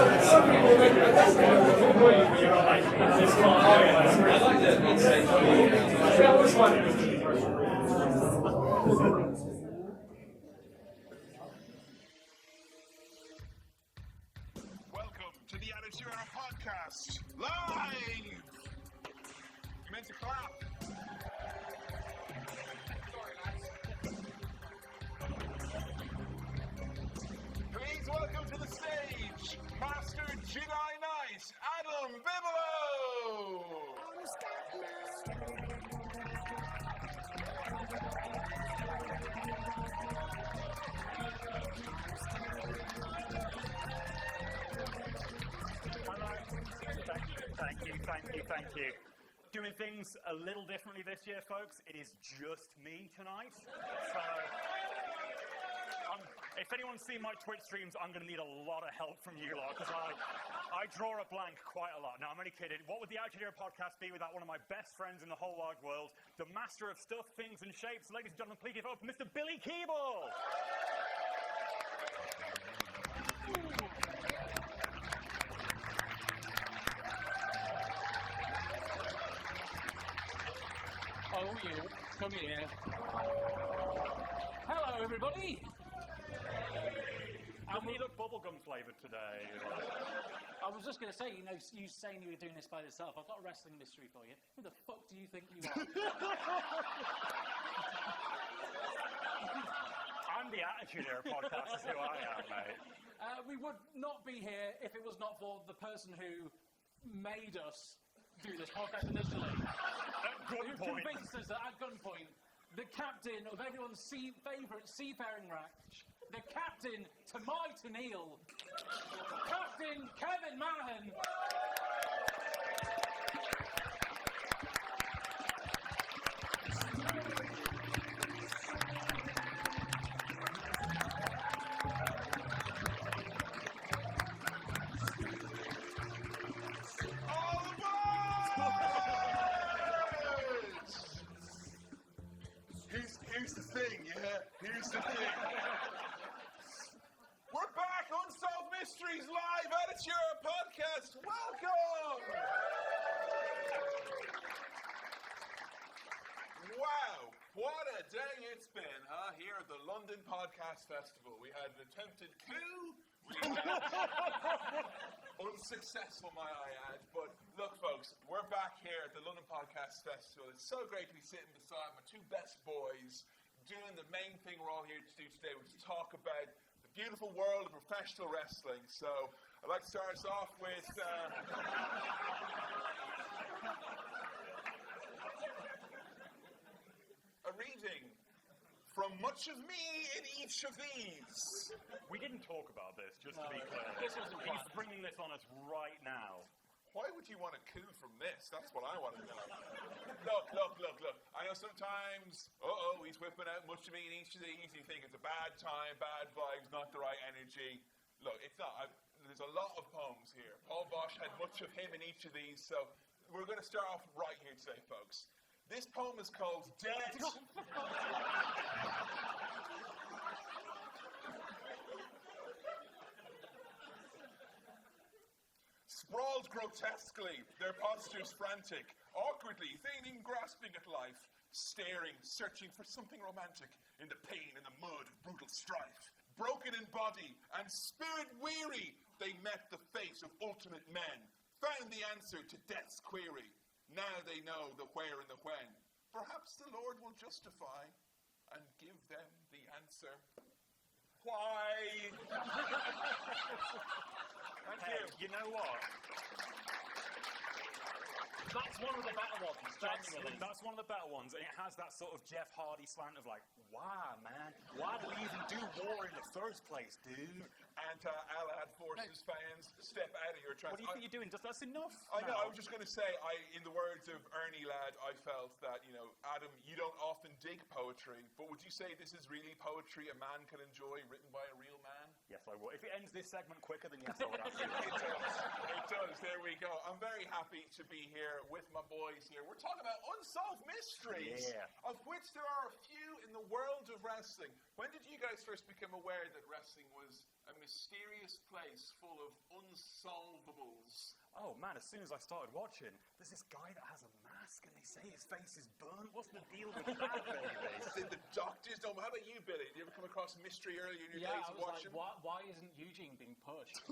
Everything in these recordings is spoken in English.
To the AEPodcast, live! You meant to clap. Sorry, lads. Please welcome to the stage, Master Jedi Knight, Adam Bigelow! Thank you. Doing things a little differently this year, folks. It is just me tonight. So, if anyone's seen my Twitch streams, I'm going to need a lot of help from you lot, because I draw a blank quite a lot. No, I'm only kidding. What would the AEPodcast be without one of my best friends in the whole wide world, the master of stuff, things, and shapes? Ladies and gentlemen, please give up Mr. Billy Keeble! Oh, you. Come here. Hello, everybody. You look bubblegum flavoured today. I was just going to say, you saying you were doing this by yourself. I've got a wrestling mystery for you. Who the fuck do you think you are? I'm the AEPodcast is who I am, mate. We would not be here if it was not for the person who made us do this podcast initially. Who convinced us that at gunpoint, the captain of everyone's favourite seafaring raft, the captain to my to Neil, Captain Kevin Mahan. Here's the thing, yeah? Here's the thing. We're back, Unsolved Mysteries live at AEPodcast. Welcome! Wow, what a day it's been, huh? Here at the London Podcast Festival. We had an attempted coup. Unsuccessful, might I add. But look, folks, we're back here at the London Podcast Festival. It's so great to be sitting beside my two best boys, doing the main thing we're all here to do today, which is talk about the beautiful world of professional wrestling. So I'd like to start us off with a reading from much of me in each of these. We didn't talk about this, just to be clear. This wasn't He's bringing this on us right now. Why would you want a coup from this? That's what I want to know. Look. I know sometimes, he's whipping out much of me in each of these. You think it's a bad time, bad vibes, not the right energy. Look, it's not. There's a lot of poems here. Paul Bosch had much of him in each of these, so we're going to start off right here today, folks. This poem is called Debt. Sprawled grotesquely, their postures frantic, awkwardly, feigning grasping at life, staring, searching for something romantic in the pain and the mud of brutal strife. Broken in body and spirit weary, they met the fate of ultimate men, found the answer to death's query. Now they know the where and the when. Perhaps the Lord will justify and give them the answer. Why? Thank you. You know what? That's one of the better ones, genuinely. That's one of the better ones, and it has that sort of Jeff Hardy slant of like, why, man? Why do we even do war in the first place, dude? Anti-Allied forces fans, step out of your trance. What do you think you're doing? That's enough. I know, I was just going to say, in the words of Ernie Ladd, I felt that, Adam, you don't often dig poetry, but would you say this is really poetry a man can enjoy, written by a real man? Yes, I would. If it ends this segment quicker, then yes, I would absolutely. It does. There we go. I'm very happy to be here with my boys here. We're talking about Unsolved Mysteries, of which there are a few in the world of wrestling. When did you guys first become aware that wrestling was a mysterious place full of unsolved bubbles. Oh man, as soon as I started watching, there's this guy that has a mask and they say his face is burnt. What's the deal with that, baby? The doctors don't. How about you, Billy? Did you ever come across a mystery earlier in your days I of was watching? like, why isn't Eugene being pushed?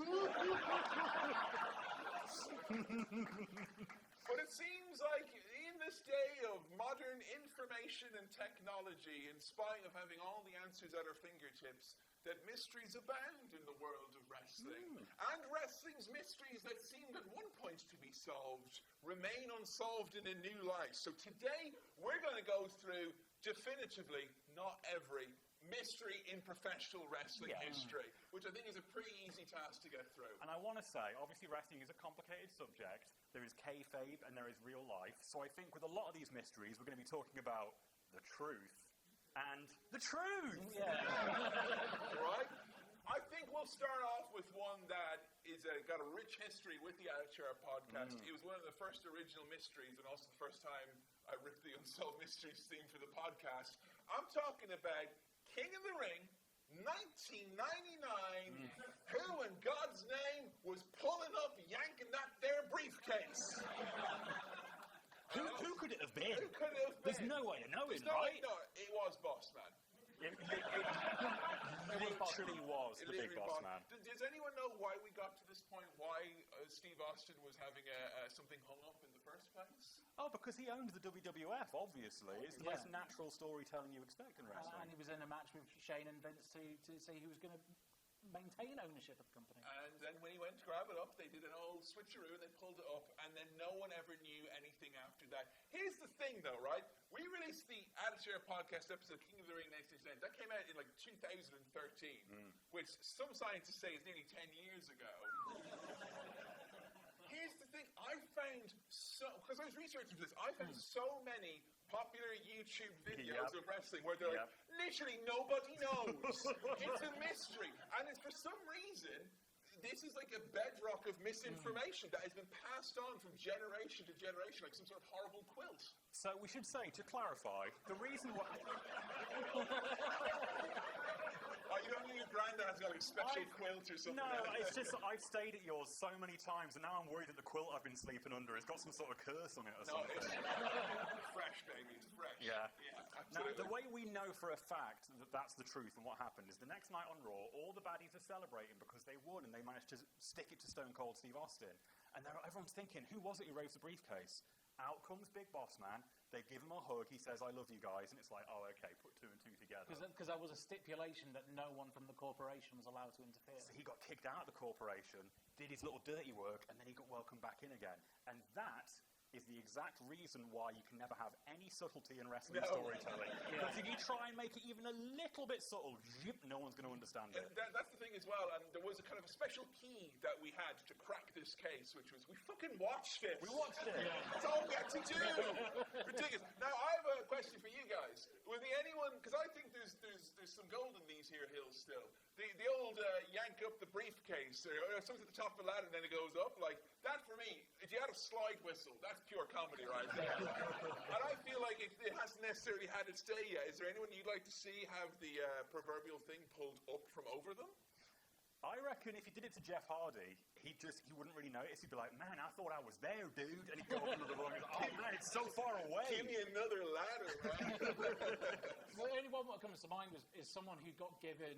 But it seems like in this day of modern information and technology, in spite of having all the answers at our fingertips, that mysteries abound in the world of wrestling. And wrestling's mysteries that seemed at one point to be solved remain unsolved in a new light. So today, we're going to go through, definitively, not every mystery in professional wrestling history, which I think is a pretty easy task to get through. And I want to say, obviously wrestling is a complicated subject. There is kayfabe and there is real life. So I think with a lot of these mysteries, we're going to be talking about the truth. And the truth! Yeah. Right? I think we'll start off with one that is got a rich history with the Attitude podcast. It was one of the first original mysteries and also the first time I ripped the Unsolved Mysteries theme for the podcast. I'm talking about King of the Ring, 1999. Who in God's name was pulling up, yanking that there briefcase? Who could it have been? Who could it have been? There's no way of knowing, No, right? no, it was Boss Man. It literally was the big boss man. Does anyone know why we got to this point? Why Steve Austin was having something hung up in the first place? Oh, because he owned the WWF, obviously. It's the most natural storytelling you expect in wrestling. And he was in a match with Shane and Vince to see who was going to maintain ownership of the company. And then when he went to grab it up, they did an old switcheroo and they pulled it up, and then no one ever knew anything after that. Here's the thing, though, right? We released the Attitude podcast episode King of the Ring 1999. That came out in like 2013, which some scientists say is nearly 10 years ago. Here's the thing, I found because I was researching this, I found so many popular YouTube videos of wrestling where they're like, literally nobody knows. It's a mystery. And it's for some reason, this is like a bedrock of misinformation that has been passed on from generation to generation, like some sort of horrible quilt. So we should say, to clarify, the reason why... You don't think your granddad's got a special quilt or something? No, it's just I've stayed at yours so many times, and now I'm worried that the quilt I've been sleeping under has got some sort of curse on it or something. It's fresh, baby. It's fresh. Yeah. Now, Absolutely. the way we know for a fact that that's the truth and what happened is the next night on Raw, all the baddies are celebrating because they won and they managed to stick it to Stone Cold Steve Austin. And everyone's thinking, who was it who raised the briefcase? Out comes Big Boss Man. They give him a hug. He says, I love you guys. And it's like, oh, okay, put two and two together. Because there was a stipulation that no one from the corporation was allowed to interfere. So he got kicked out of the corporation, did his little dirty work, and then he got welcomed back in again. And that is the exact reason why you can never have any subtlety in wrestling storytelling. Because if you try and make it even a little bit subtle, no one's going to understand it. That's the thing as well, and there was a kind of a special key that we had to crack this case, which was we fucking watched it. We watched it. That's all we had to do. Ridiculous. Now, I have a question for you guys. Will there anyone, because I think there's some gold in these here hills still. The old yank up the briefcase, or something at the top of the ladder and then it goes up, like, that for me, if you had a slide whistle, that's pure comedy right there. And I feel like it hasn't necessarily had its day yet. Is there anyone you'd like to see have the proverbial thing pulled up from over them? I reckon if you did it to Jeff Hardy, he wouldn't really notice. He'd be like, man, I thought I was there, dude. And he'd go up into the rung and oh man, it's so far away. Give me another ladder, man. The only one that comes to mind is someone who got given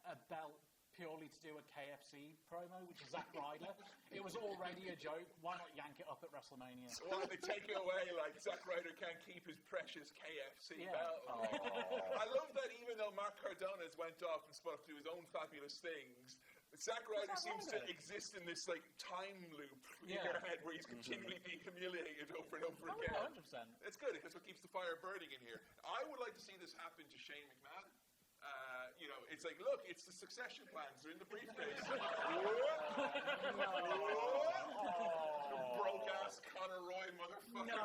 a belt purely to do a KFC promo, which is Zack Ryder. It was already a joke. Why not yank it up at WrestleMania? Why don't they take it away like Zack Ryder can't keep his precious KFC belt? I love that even though Mark Cardona's went off and spun up to his own fabulous things, Zack Ryder seems to exist in this like time loop in your head where he's continually being humiliated over and over again. 100%. It's good because what keeps the fire burning in here. I would like to see this happen to Shane McMahon. It's like, look, it's the succession plans. They're in the briefcase. Broke-ass Conor Roy motherfucker. No.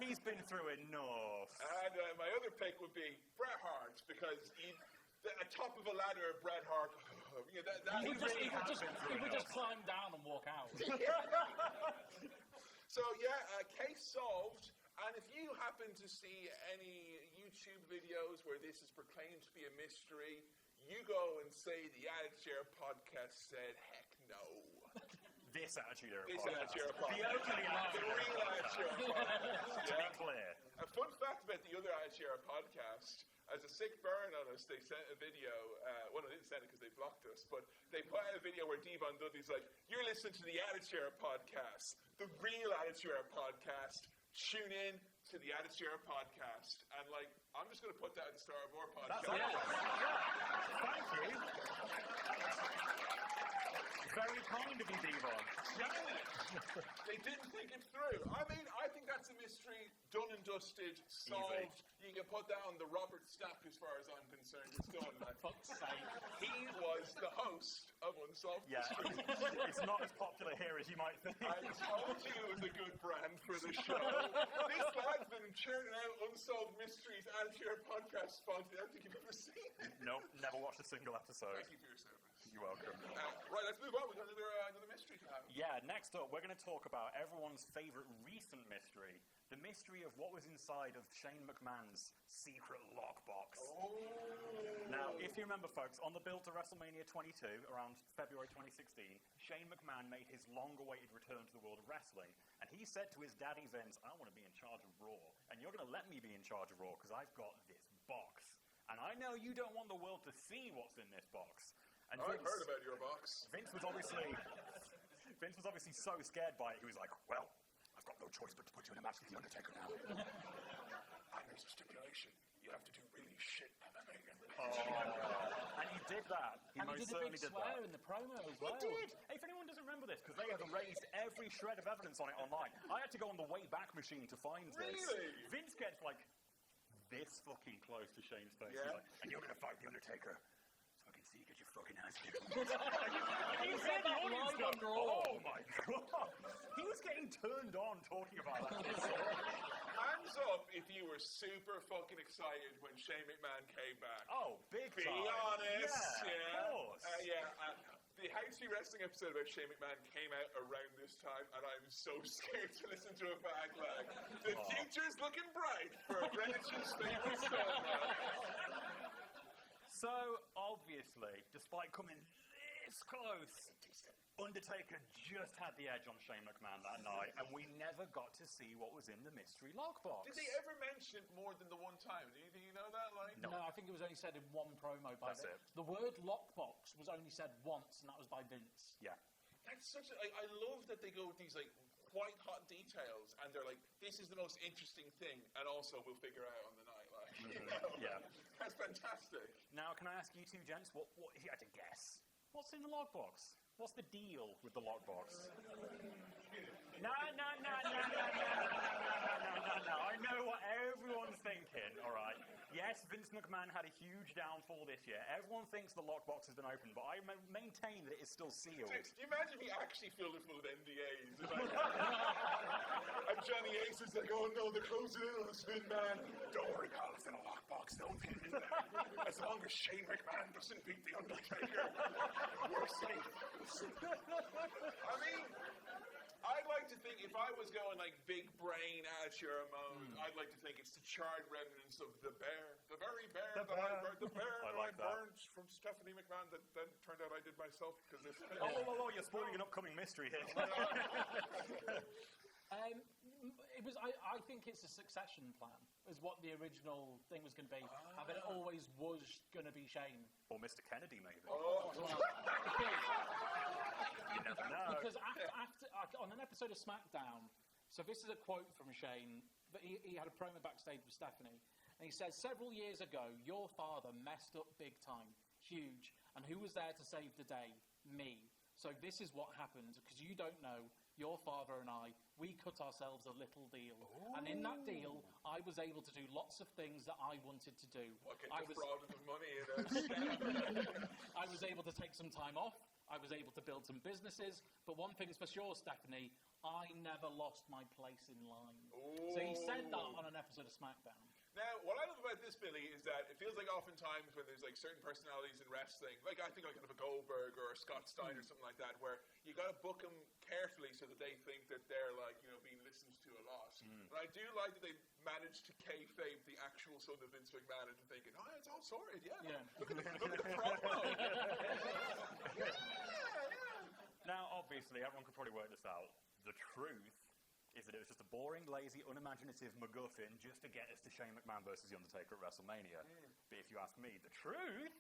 He's been through enough. And my other pick would be Bret Hart, because at top of a ladder, Bret Hart, He would just climb down and walk out. So, case solved. And if you happen to see any YouTube videos where this is proclaimed to be a mystery, you go and say the Attitude Era podcast said, heck no. This Attitude Era This podcast. Attitude Era podcast. The openly The real Attitude Era podcast. To be clear. A fun fact about the other Attitude Era podcast, as a sick burn on us, they sent a video, well, they didn't send it because they blocked us, but they put out a video where Devon Dudley's like, you're listening to the Attitude Era podcast, the real Attitude Era podcast. Tune in to the Attitude Era podcast. And, like, I'm just going to put that at the start of our podcast. That's it. Yeah. Thank you. Very kind of you, Devon. They didn't think it through. I mean, I think that's a mystery done and dusted, solved. Easy. You can put that on the Robert stack as far as I'm concerned. It's done. For fuck's sake. He was the host of Unsolved Yeah. Mysteries. It's not as popular here as you might think. I told you it was a good brand for the show. This lad's been churning out Unsolved Mysteries and your podcast sponsor. I don't think you've ever seen it. Nope, never watched a single episode. Thank you for your service. You're welcome. Right, let's move on. We've got another mystery to have. Yeah, next up, we're going to talk about everyone's favourite recent mystery. The mystery of what was inside of Shane McMahon's secret lockbox. Oh. Now, if you remember, folks, on the build to WrestleMania 22, around February 2016, Shane McMahon made his long-awaited return to the world of wrestling, and he said to his daddy Vince, I want to be in charge of Raw, and you're going to let me be in charge of Raw, because I've got this box. And I know you don't want the world to see what's in this box. And I've heard about your box. Vince was obviously so scared by it, he was like, well, I've got no choice but to put you in a match with The Undertaker now. There's a stipulation. You have to do really shit MMA. And he did that. He And he most did a certainly big did swear that. in the promo as He well. did! If anyone doesn't remember this, because they have erased every shred of evidence on it online. I had to go on the way back machine to find this. Really? Vince gets like this fucking close to Shane's face. Yeah. He's like, and you're gonna fight The Undertaker. So I can see you get your fucking ass kicked. He's said that live on Raw. Oh my god! He was getting turned on talking about that. Hands up if you were super fucking excited when Shane McMahon came back. Oh, big Be time. honest. Yeah, of course. The House View Wrestling episode about Shane McMahon came out around this time, and I'm so scared to listen to it back. Like, the future's looking bright for Greenwich's favorite son. So, obviously, despite coming this close, Undertaker just had the edge on Shane McMahon that night, and we never got to see what was in the mystery lockbox. Did they ever mention it more than the one time? Do you know that? Like, No, I think it was only said in one promo by That's Vince. it. The word lockbox was only said once, and that was by Vince. Yeah. that's such a. I love that they go with these like quite hot details, and they're like, this is the most interesting thing, and also we'll figure out on the night. Like, you know? Yeah. That's fantastic. Now, can I ask you two gents, what if you had to guess? What's in the lockbox? What's the deal with the lockbox? No. I know what everyone's thinking, all right. Yes, Vince McMahon had a huge downfall this year. Everyone thinks the lockbox has been opened, but I maintain that it is still sealed. Can you imagine if he actually filled it full of NDAs? And Johnny Ace is like, oh no, they're closing in on us, Vin Man. Don't worry, pal, it's in a lockbox. Don't get in there. As long as Shane McMahon doesn't beat The Undertaker, we're safe. I mean, I'd like to think if I was going like big brain Attitude mode, I'd like to think it's the charred remnants of the bear, the very bear The that I bear. burned, the bear I that like I that. burned from Stephanie McMahon that then turned out I did myself because this. Oh, you're spoiling an upcoming mystery here. It was. I think it's a succession plan. Is what the original thing was going to be. I bet it always was going to be Shane. Or Mr. Kennedy, maybe. Oh. You never know. Because after on an episode of SmackDown, so this is a quote from Shane, but he had a promo backstage with Stephanie, and he says, several years ago, your father messed up big time, huge, and who was there to save the day? Me. So this is what happened, because you don't know, your father and I, we cut ourselves a little deal. Ooh. And in that deal, I was able to do lots of things that I wanted to do. I defrauded of money in I was able to take some time off. I was able to build some businesses. But one thing's for sure, Stephanie, I never lost my place in line. Ooh. So he said that on an episode of SmackDown. Now, what I love about this, Billy, is that it feels like oftentimes when there's like certain personalities in wrestling, like I think like kind of a Goldberg or a Scott Steiner or something like that, where you got to book them carefully so that they think that they're like, you know, being listened to a lot. But I do like that they managed to kayfabe the actual son of Vince McMahon into thinking, oh, it's all sorted, yeah. Look at the promo. Now, obviously, everyone could probably work this out. The truth is that it was just a boring, lazy, unimaginative MacGuffin just to get us to Shane McMahon versus The Undertaker at WrestleMania. But if you ask me, the truth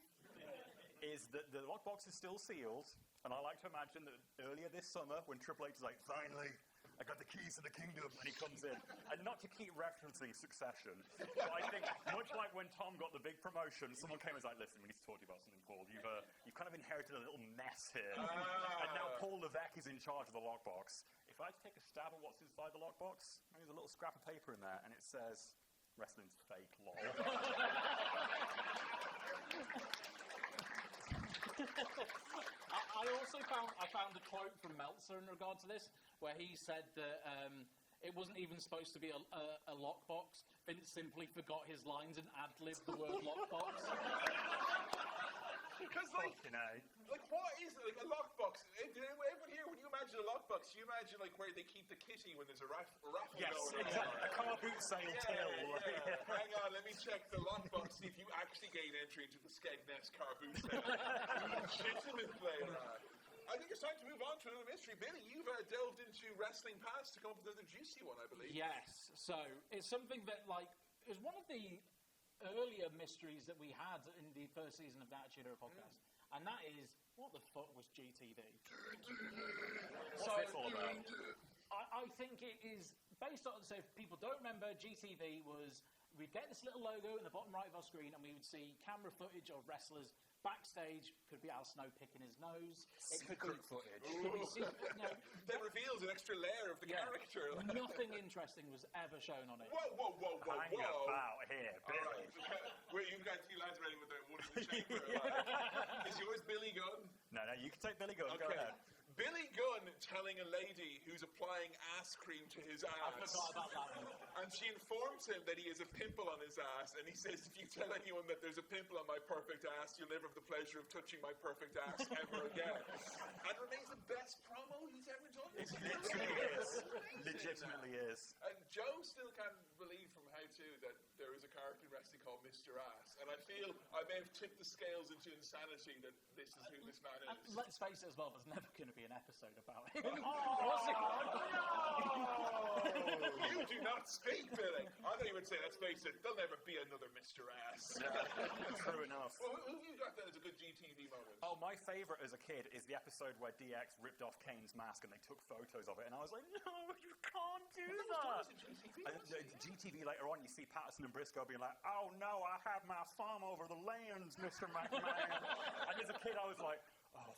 is that the lockbox is still sealed, and I like to imagine that earlier this summer, when Triple H is like, finally, I got the keys to the kingdom, and he comes in. And not to keep referencing Succession, but I think, much like when Tom got the big promotion, someone came and was like, listen, we need to talk to you about something, Paul. You've kind of inherited a little mess here. And now Paul Levesque is in charge of the lockbox. If I take a stab at what's inside the lockbox, there's a little scrap of paper in there, and it says, wrestling's fake, lol. I also found a quote from Meltzer in regard to this, where he said that it wasn't even supposed to be a lockbox. Vince simply forgot his lines and ad-libbed the word lockbox. Because like what is it? Like a lockbox? Everyone here, when you imagine a lockbox, you imagine like where they keep the kitty when there's a raffle Yes, going exactly. on. A car boot sale till. Yeah. Hang on, let me check the lockbox, see if you actually gain entry into the Skegness car boot sale. Legitimate player. I think it's time to move on to another mystery. Billy, you've delved into wrestling past to come up with another juicy one, I believe. Yes. So it's something that is one of the earlier mysteries that we had in the first season of the Attitude Era podcast, and that is, what the fuck was GTV? What's this all about? I think it is based on, so if people don't remember, GTV was, we'd get this little logo in the bottom right of our screen, and we would see camera footage of wrestlers backstage. Could be Al Snow picking his nose. It could be footage. Could be secret, That reveals an extra layer of the character. Nothing interesting was ever shown on it. Whoa. Hang about here, Billy. All right. Wait, you've got two lads ready with their one in the chamber. Is yours Billy Gunn? No, you can take Billy Gunn. Okay. Go ahead. Billy Gunn telling a lady who's applying ass cream to his I ass. forgot about that one. And she informs him that he has a pimple on his ass, and he says, if you tell anyone that there's a pimple on my perfect ass, you'll never have the pleasure of touching my perfect ass ever again. And remains the best promo he's ever done. It literally is. Legitimately is. And Joe still can't believe from How To that there is a character in wrestling called Mr. Ass. And I feel I may have tipped the scales into insanity that this is who this man is. Let's face it as well, there's never going to be an episode about him. You do not speak, Billy. I thought you would say, let's face it, there'll never be another Mr. Ass. True enough. Well, who have you got that as a good GTV moment? Oh, my favourite as a kid is the episode where DX ripped off Kane's mask and they took photos of it, and I was like, no, you can't do that. GTV later on, you see Patterson and Briscoe being like, oh no, I have my farm over the lands, Mr. McMahon. And as a kid, I was like, oh.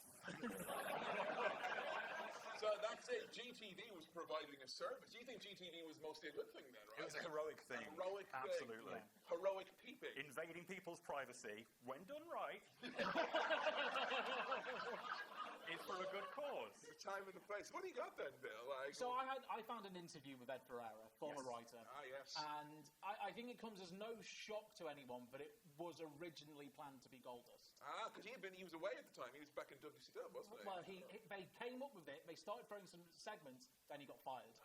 So that's it. GTV was providing a service. Do you think GTV was mostly a good thing then, right? It was a heroic thing. Heroic thing. Absolutely. Yeah. Heroic peeping. Invading people's privacy, when done right, is for a good cause. The time and the place. What do you got then, Bill? So I found an interview with Ed Ferreira, former writer. Ah, yes. And I think it comes as no shock to anyone, but it was originally planned to be Goldust. Ah, because he was away at the time. He was back in WCW, wasn't he? Well, they came up with it, they started throwing some segments, then he got fired.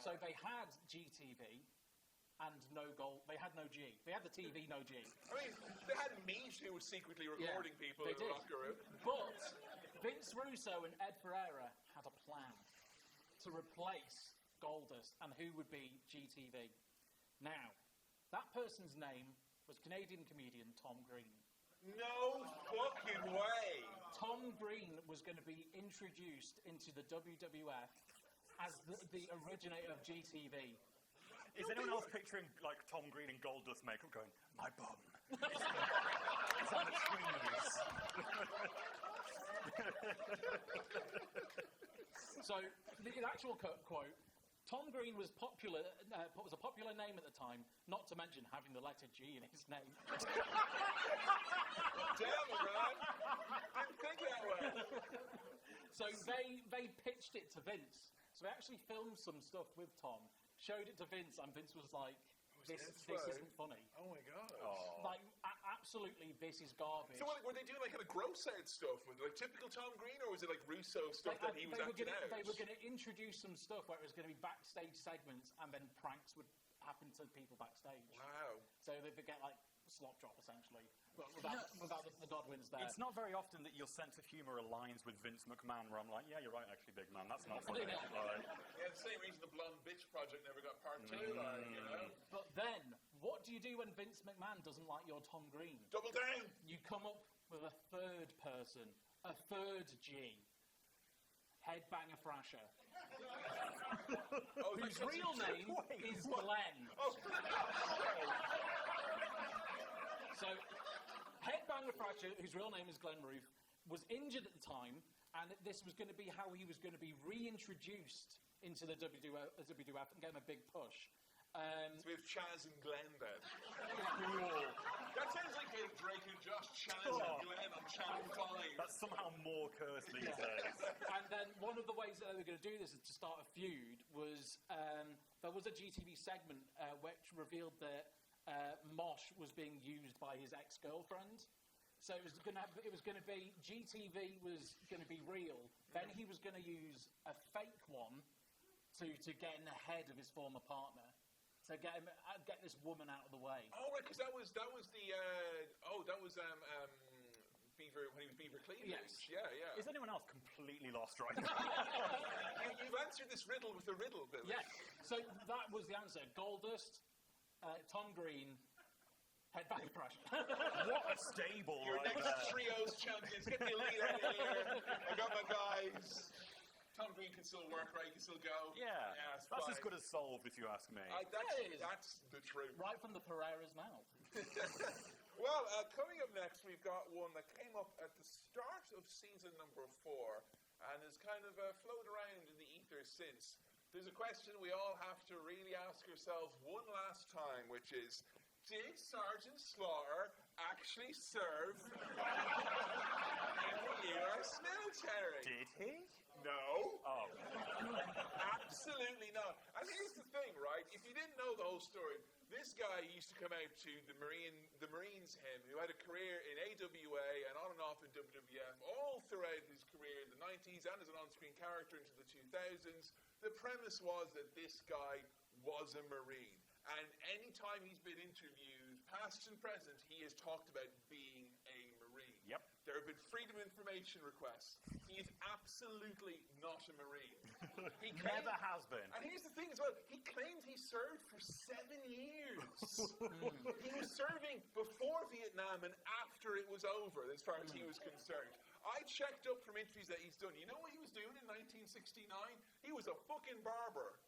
So they had GTV and no gold. They had no G. They had the TV, no G. I mean, they had Meat who was secretly recording people in the locker room. But Vince Russo and Ed Ferreira had a plan to replace Goldust and who would be GTV. Now, that person's name was Canadian comedian Tom Green. No fucking way! Tom Green was going to be introduced into the WWF as the originator of GTV. Is anyone else picturing like Tom Green and Goldust makeup going, my bum? It's on the trees. So the actual quote, Tom Green was popular. Was a popular name at the time, not to mention having the letter G in his name. Damn it, man! Didn't think that way. So they pitched it to Vince. So they actually filmed some stuff with Tom, showed it to Vince, and Vince was like, this isn't funny. Oh my god. Like, absolutely, this is garbage. So were they doing like kind of gross out stuff with like typical Tom Green, or was it like Russo stuff that he was acting out? They were going to introduce some stuff where it was going to be backstage segments, and then pranks would happen to people backstage. Wow. So they would get like slop drop essentially, but without the Godwins there. It's not very often that your sense of humour aligns with Vince McMahon, where I'm like, yeah, you're right, actually, big man, that's not funny. Yeah. Yeah, the same reason the Blonde Bitch project never got part 2, like, you know. But then, what do you do when Vince McMahon doesn't like your Tom Green? Double down. You come up with a third person, a third G. Headbanger Thrasher. Whose real name is Glenn. Oh. So, Headbanger Thrasher, whose real name is Glenn Roof, was injured at the time, and this was going to be how he was going to be reintroduced into the WWF and get him a big push. So we have Chaz and Glenn then. Cool. That sounds like Drake and Josh, Chaz and Glenn on Channel 5. That's somehow more cursed these days. And then one of the ways that they were going to do this is to start a feud was there was a GTV segment which revealed that Mosh was being used by his ex-girlfriend. So it was going to be GTV was going to be real. Then he was going to use a fake one to get in the head of his former partner. So get this woman out of the way. Oh right, because that was the Beaver when he was Beaver Cleavage. Yes. Yeah. Is anyone else completely lost right now? You've answered this riddle with a riddle, Billy. Yes. So that was the answer. Goldust, Tom Green, Headbanger Thrasher. What a stable Your right next there. trios champions. Get the elite out of here. I got my guys. Tom Green can still work, right? He can still go. Yeah, it's that's fine. as good as solved, if you ask me. That's the truth. Right from the Pereira's mouth. Well, coming up next, we've got one that came up at the start of season number 4 and has kind of floated around in the ether since. There's a question we all have to really ask ourselves one last time, which is, did Sergeant Slaughter actually serve in the US military? Did he? No. Oh. Absolutely not. And here's the thing, right? If you didn't know the whole story, this guy used to come out to the Marines him, who had a career in AWA and on and off in WWF all throughout his career in the 90s and as an on-screen character into the 2000s. The premise was that this guy was a Marine. And any time he's been interviewed, past and present, he has talked about being a Marine. Yep. There have been freedom of information requests. He is absolutely not a Marine. He Never has been. And here's the thing as well. He claimed he served for 7 years. He was serving before Vietnam and after it was over, as far as he was concerned. I checked up from interviews that he's done. You know what he was doing in 1969? He was a fucking barber.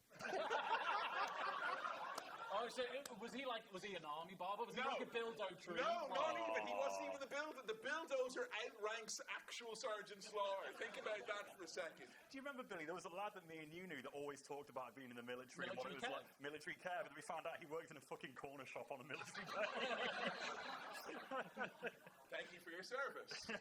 Oh, so was he an army barber? Was he like a Bildo tree? No, not even. He wasn't even the builder. The bulldozer outranks actual Sergeant Slaughter. Think about that for a second. Do you remember, Billy, there was a lad that me and you knew that always talked about being in the military and what it was Military like. Military care, but we found out he worked in a fucking corner shop on a military base. Thank you for your service.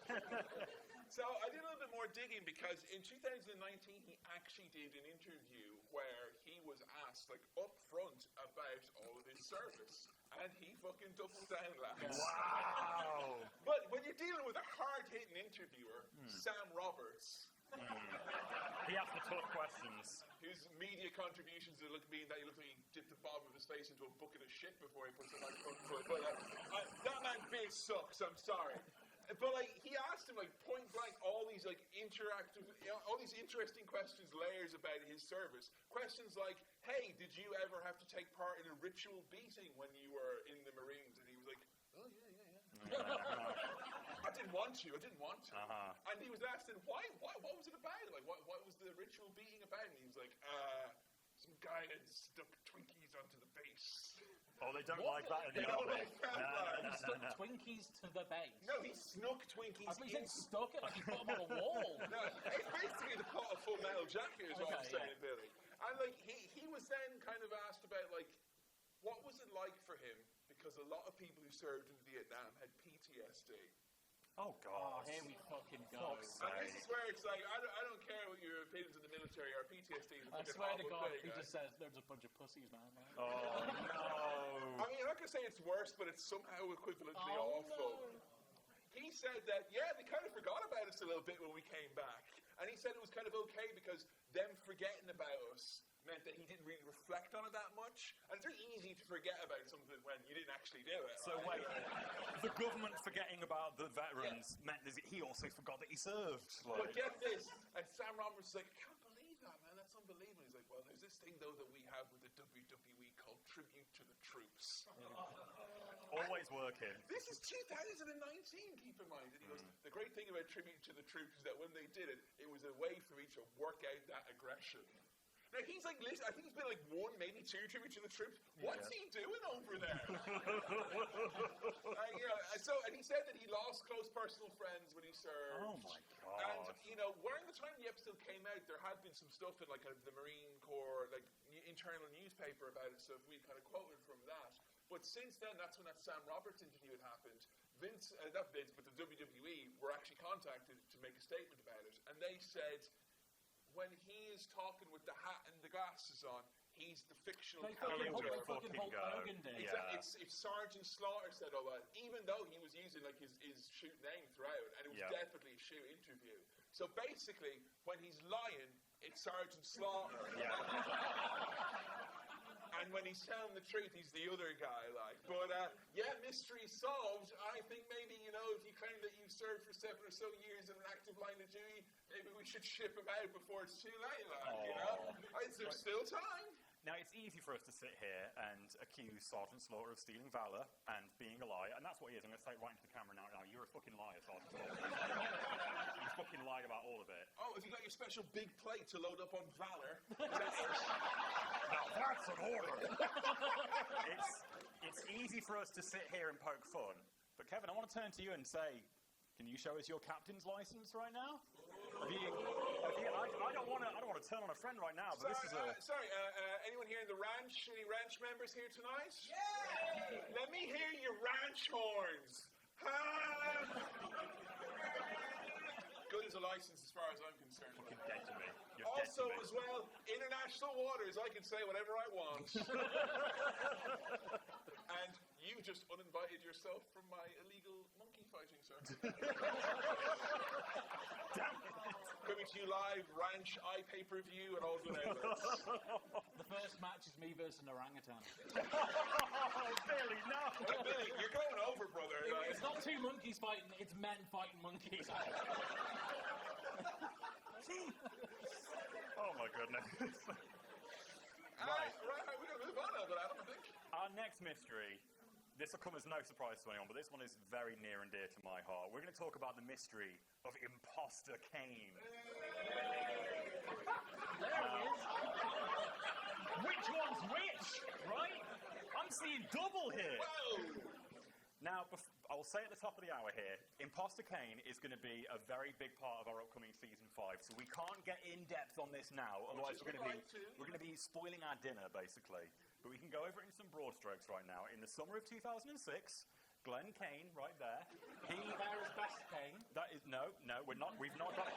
So I did a little bit more digging because in 2019 he actually did an interview where he was asked like up front about all of his service, and he fucking doubled down, lads. Wow. But when you're dealing with a hard-hitting interviewer, Sam Roberts, He asked the tough questions. whose media contributions are being that he looked like he dipped the bottom of his face into a bucket of shit before he puts it on his front foot. But that man Biz sucks. I'm sorry. But like he asked him like point blank all these like interactive, all these interesting questions, layers about his service. Questions like, "Hey, did you ever have to take part in a ritual beating when you were in the Marines?" And he was like, "Oh yeah. I didn't want to. And he was asked, "Why? What was it about? Like, what was the ritual beating about?" And he was like, "Some guy had stuck Twinkies onto the base." Oh, they don't like that in the army. He stuck Twinkies to the base. No, he snuck Twinkies. I thought you said stuck it like he put them on a wall. No, it's basically the plot of Full Metal Jacket is what I'm saying, Billy. And like he was then kind of asked about like what was it like for him, because a lot of people who served in Vietnam had PTSD. Oh, God. Oh, here we fucking go. And this is where it's like, I don't care what your opinions in the military or PTSD is a I fucking swear to horrible God, thing, he right? just says there's a bunch of pussies, man. Oh, no. I mean, I'm not going to say it's worse, but it's somehow equivalently awful. No. He said that, yeah, they kind of forgot about us a little bit when we came back. And he said it was kind of okay because them forgetting about us meant that he didn't really reflect on it that much. And it's very easy to forget about something when you didn't actually do it. So right? wait, the government forgetting about the veterans meant that he also forgot that he served. But get this, and Sam Roberts is like, I can't believe that, man. That's unbelievable. He's like, well, there's this thing, though, that we have with the WWE called Tribute to the Troops. Always working. This is 2019, keep in mind. And he goes, the great thing about Tribute to the Troops is that when they did it, it was a way for me to work out that aggression. Now, he's like, listen, I think he's been like 1, maybe 2 Tribute to the Troops. What's he doing over there? And he said that he lost close personal friends when he served. Oh, my God. And, around the time the episode came out, there had been some stuff in, like, kind of the Marine Corps, like, internal newspaper about it, so we kind of quoted from that. But since then, that's when that Sam Roberts interview had happened. Not Vince, but the WWE were actually contacted to make a statement about it. And they said, when he is talking with the hat and the glasses on, he's the fictional They character. fucking Hulk Hogan did. Yeah. If Sergeant Slaughter said all that, even though he was using like his shoot name throughout, and it was definitely a shoot interview. So basically, when he's lying, it's Sergeant Slaughter. Yeah. And when he's telling the truth, he's the other guy, like. But, mystery solved. I think maybe, if you claim that you served for 7 or so years in an active line of duty, maybe we should ship him out before it's too late, like, Is there still time? Now, it's easy for us to sit here and accuse Sergeant Slaughter of stealing valor and being a liar, and that's what he is. I'm going to say it right into the camera now. You're a fucking liar, Sergeant Slaughter. You fucking lied about all of it. Oh, have you got your special big plate to load up on valor? Now that's an order. It's easy for us to sit here and poke fun, but Kevin, I want to turn to you and say, can you show us your captain's license right now? I don't want to turn on a friend right now, but anyone here in the ranch? Any ranch members here tonight? Yeah! Let me hear your ranch horns. Good as a license as far as I'm concerned. Fucking dead to me. You're Also, dead to me. as well, international waters, I can say whatever I want. And you just uninvited yourself from my illegal monkey fighting, sir. Damn it. Coming to you live, ranch, pay-per-view, and all good outlets. The first match is me versus an orangutan. Oh, Billy, no. Billy, you're going over, brother. It's not 2 monkeys fighting, it's men fighting monkeys. Oh, my goodness. Right, we're going to move on now, but I don't think. Our next mystery, this will come as no surprise to anyone, but this one is very near and dear to my heart. We're going to talk about the mystery of Imposter Kane. There he is. Which one's which, right? I'm seeing double here. Whoa! Now, I'll say at the top of the hour here, Imposter Kane is going to be a very big part of our upcoming season 5, so we can't get in depth on this now, otherwise we're going to be spoiling our dinner, basically. But we can go over it in some broad strokes right now. In the summer of 2006, Glenn Kane, right there, Barry's best Kane. that is we've not got.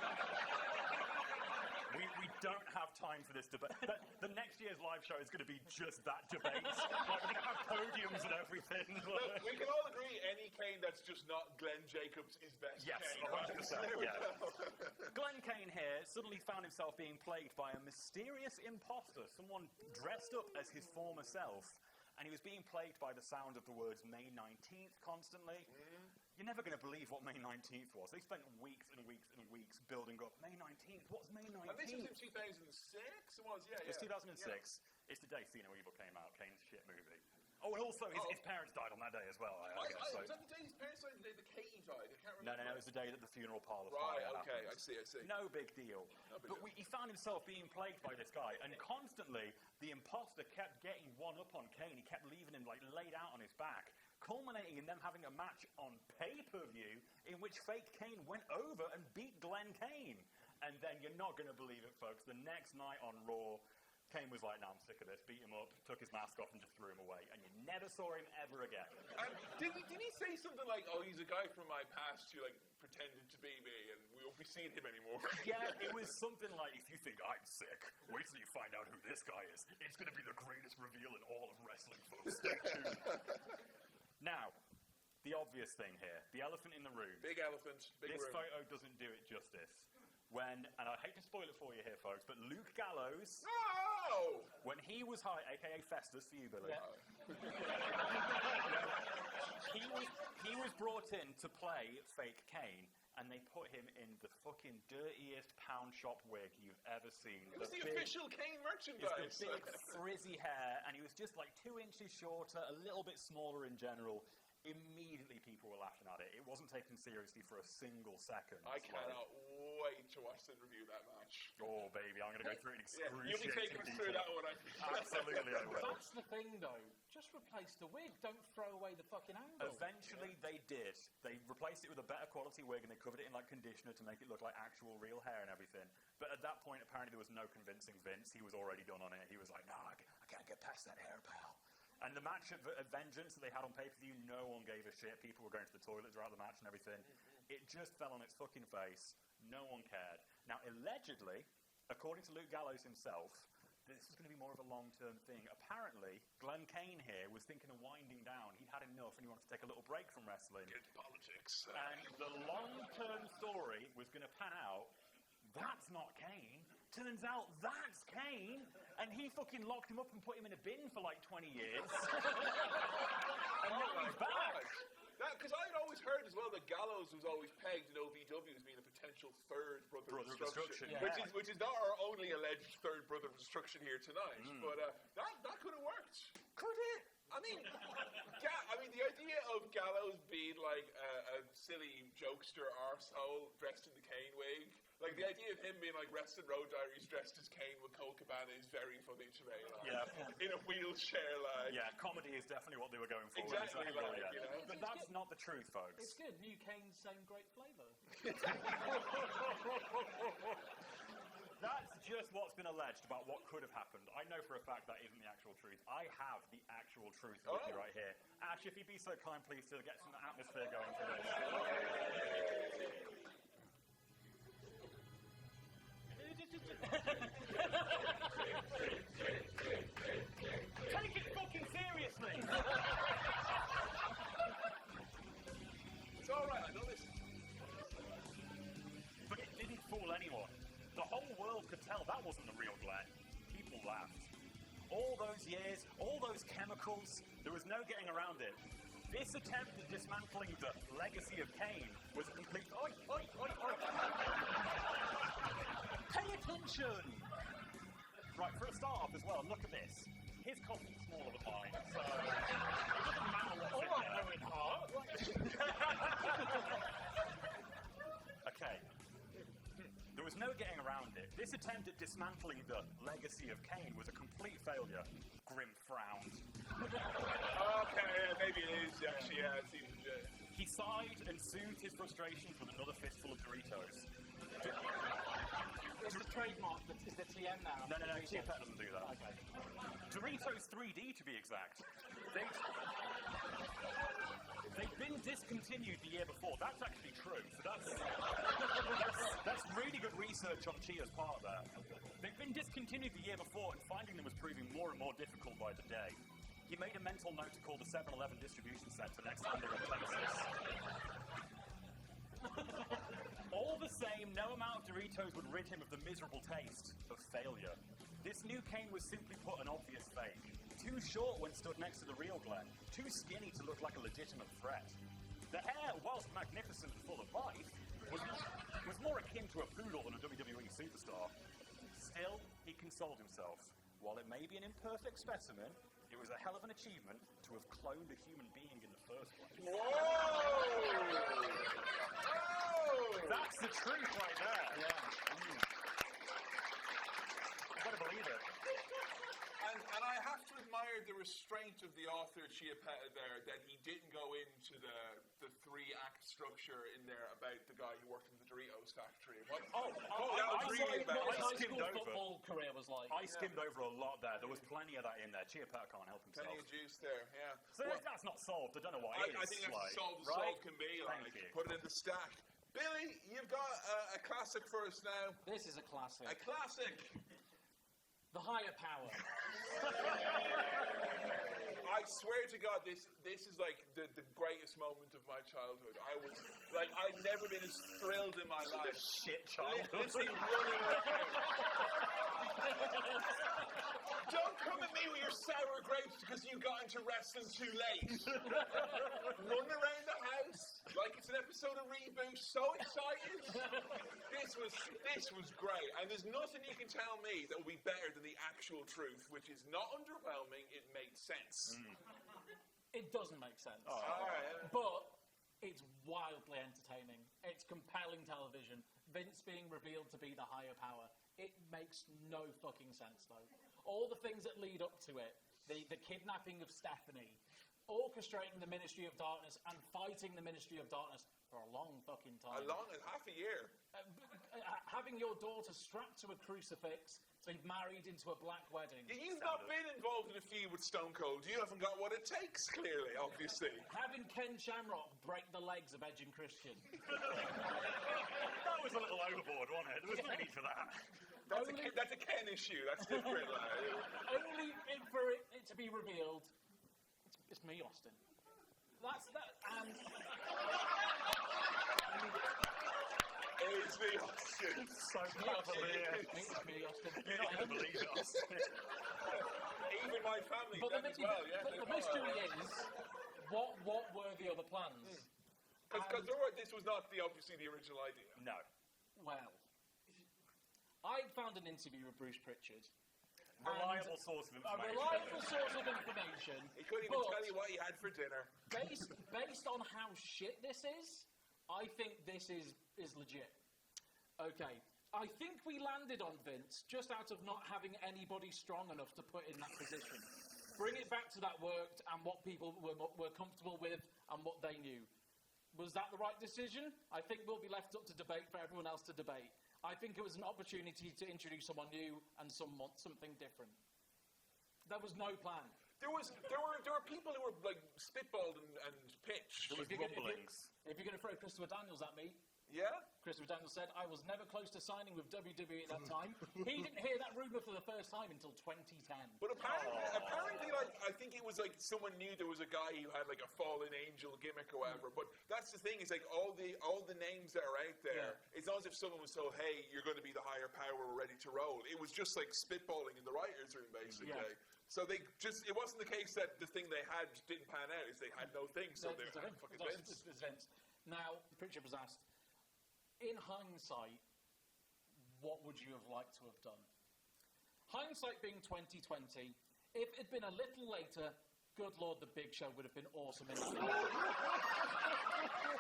We don't have time for this debate. The next year's live show is going to be just that debate. Like, we're going to have podiums and everything. Look, we can all agree any Kane that's just not Glenn Jacobs is best Yes, Kane. 100%. Yeah. Glenn Kane here suddenly found himself being plagued by a mysterious imposter, someone dressed up as his former self, and he was being plagued by the sound of the words May 19th constantly. You're never going to believe what May 19th was. They spent weeks and weeks and weeks building up. May 19th? What's May 19th? And this was in 2006? It was, yeah. It's 2006. Yeah. It's the day See No Evil came out, Kane's shit movie. Oh, and also his parents died on that day as well, I guess. Was that the day his parents died, the day that Katie died? I can't remember. No, it was the day that the funeral parlour Right, fire okay, happened. I see. No big deal. big But deal. he found himself being plagued by this guy, and constantly the imposter kept getting one up on Kane. He kept leaving him like laid out on his back, culminating in them having a match on pay-per-view in which fake Kane went over and beat Glenn Kane. And then you're not going to believe it, folks. The next night on Raw, Kane was like, "No, I'm sick of this." Beat him up, took his mask off, and just threw him away. And you never saw him ever again. And did he say something like, "Oh, he's a guy from my past who like pretended to be me, and we won't be seeing him anymore"? Yeah, it was something like, "If you think I'm sick, wait till you find out who this guy is. It's going to be the greatest reveal in all of wrestling, folks. Stay tuned." Now, the obvious thing here, the elephant in the room. Big elephant, big This room. photo doesn't do it justice. When, and I hate to spoil it for you here, folks, but Luke Gallows, Oh! when he was hired, aka Festus for you, Billy, he was brought in to play fake Kane, and they put him in the fucking dirtiest pound shop wig you've ever seen. It was the official Kane merchandise. The big frizzy hair, and he was just like 2 inches shorter, a little bit smaller in general. Immediately people were laughing at it. It wasn't taken seriously for a single second. I cannot wait to watch them review that match. Oh, baby, I'm going to go through it in excruciating You'll be taking us through that one. Absolutely, I will. That's the thing, though. Just replace the wig. Don't throw away the fucking angle. Eventually, they did. They replaced it with a better quality wig, and they covered it in like conditioner to make it look like actual real hair and everything. But at that point, apparently, there was no convincing Vince. He was already done on it. He was like, "No, I can't get past that hair, pal." And the match at Vengeance that they had on pay-per-view, no one gave a shit. People were going to the toilet throughout the match and everything. It just fell on its fucking face. No one cared. Now, allegedly, according to Luke Gallows himself, this was going to be more of a long-term thing. Apparently, Glenn Kane here was thinking of winding down. He'd had enough and he wanted to take a little break from wrestling. Get into politics. And the long-term story was going to pan out. That's not Kane. Turns out that's Kane, and he fucking locked him up and put him in a bin for like 20 years. And now he's back. Because I'd always heard as well that Gallows was always pegged in OVW as being a potential third brother of destruction. Yeah. Which is not our only alleged third brother of destruction here tonight. But that could have worked. Could it? I mean, the idea of Gallows being like a silly jokester arsehole dressed in the Kane wig, like the idea of him being like Wrestling Road Diaries dressed as Kane with Cole Cabana is very funny to me. Like, in a wheelchair, like. Yeah, comedy is definitely what they were going for. Exactly, like, you know. But that's not the truth, folks. It's good. New Kane, same great flavour. That's just what's been alleged about what could have happened. I know for a fact that isn't the actual truth. I have the actual truth with me right here. Ash, if you'd be so kind, please, to get some atmosphere going for this. Take it fucking seriously! It's alright, I know this. But it didn't fool anyone. The whole world could tell that wasn't the real Glenn. People laughed. All those years, all those chemicals, there was no getting around it. This attempt at dismantling the legacy of Kane was a complete... Oi, oi, oi, oi! Pay attention! Right, for a start off as well, look at this. His cock is smaller than mine, so... It doesn't matter what's in there. Okay. There was no getting around it. This attempt at dismantling the legacy of Kane was a complete failure. Grim frowned. Okay, maybe it is, actually, yeah, it seems legit. He sighed and soothed his frustrations with another fistful of Doritos. It's the trademark. Is the TM now? No, Cheapet doesn't do that. Okay. Doritos 3D, to be exact. They've been discontinued the year before. That's actually true. So that's really good research on Chia's part there. They've been discontinued the year before, and finding them was proving more and more difficult by the day. He made a mental note to call the 7-Eleven distribution center next time they were in Texas. All the same, no amount of Doritos would rid him of the miserable taste of failure. This new Kane was simply put an obvious fake. Too short when stood next to the real Glenn. Too skinny to look like a legitimate threat. The hair, whilst magnificent and full of life, was more akin to a poodle than a WWE superstar. Still, he consoled himself. While it may be an imperfect specimen, it was a hell of an achievement to have cloned a human being in the first place. Whoa! That's the truth right there. Yeah. You better believe it. And I have to admire the restraint of the author, Chiapetta, there, that he didn't go into the three-act structure in there about the guy who worked in the Doritos factory. I that was really bad. saw high skimmed school over. football career was like. I skimmed over a lot there. There was plenty of that in there. Chia-Pet can't help himself. Plenty of juice there, yeah. So that's not solved. I don't know what it is. I think that's like, as solved as right? solved can be. Thank Like, you. put it in the stack. Billy, you've got a classic for us now. This is a classic. A classic. The higher power. I swear to God, this is like the greatest moment of my childhood. I'd never been as thrilled in my life. Shit childhood. Literally running around. Don't come at me with your sour grapes because you got into wrestling too late. Run around the house like it's an episode of Reboot. So excited. This was great. And there's nothing you can tell me that will be better than the actual truth, which is not underwhelming. It made sense. It doesn't make sense. All right. But it's wildly entertaining. It's compelling television. Vince being revealed to be the higher power. It makes no fucking sense, though. All the things that lead up to it, the kidnapping of Stephanie, orchestrating the Ministry of Darkness and fighting the Ministry of Darkness for a long fucking time. Half a year. Having your daughter strapped to a crucifix to be married into a black wedding. You've not been involved in a feud with Stone Cold. You haven't got what it takes, clearly, obviously. Having Ken Shamrock break the legs of Edge and Christian. That was a little overboard, wasn't it? There was no need for that. That's a Ken issue. That's different. Only for it to be revealed, it's me, Austin. That's that, and It's me, Austin. So cavalier. it's me, Austin. You're not going to believe it, Austin. Even my family, But them as well, yeah. the mystery is, what were the other plans? Because this was not obviously the original idea. No. Well, I found an interview with Bruce Pritchard. Reliable source of A information. reliable source of information. He couldn't even but tell you what he had for dinner. based on how shit this is, I think this is legit. Okay. I think we landed on Vince just out of not having anybody strong enough to put in that position. Bring it back to that worked and what people were comfortable with and what they knew. Was that the right decision? I think we'll be left up to debate for everyone else to debate. I think it was an opportunity to introduce someone new and something different. There was no plan. There were people who were like spitballed and pitched. There was rumblings. If you're going to throw Christopher Daniels at me, Yeah? Christopher Daniels said, I was never close to signing with WWE at that time. He didn't hear that rumour for the first time until 2010. But apparently, like, I think it was like someone knew there was a guy who had like a fallen angel gimmick or whatever. But that's the thing, is like all the names that are out there, it's not as if someone was told, hey, you're going to be the higher power, we're ready to roll. It was just like spitballing in the writer's room, basically. Yeah. So it wasn't the case that the thing they had didn't pan out, is they had no thing, so they It's had Vince. fucking It's Vince. Vince. Now, Pritchard was asked, in hindsight, what would you have liked to have done? Hindsight being 2020, if it had been a little later, good Lord, the Big Show would have been awesome in that.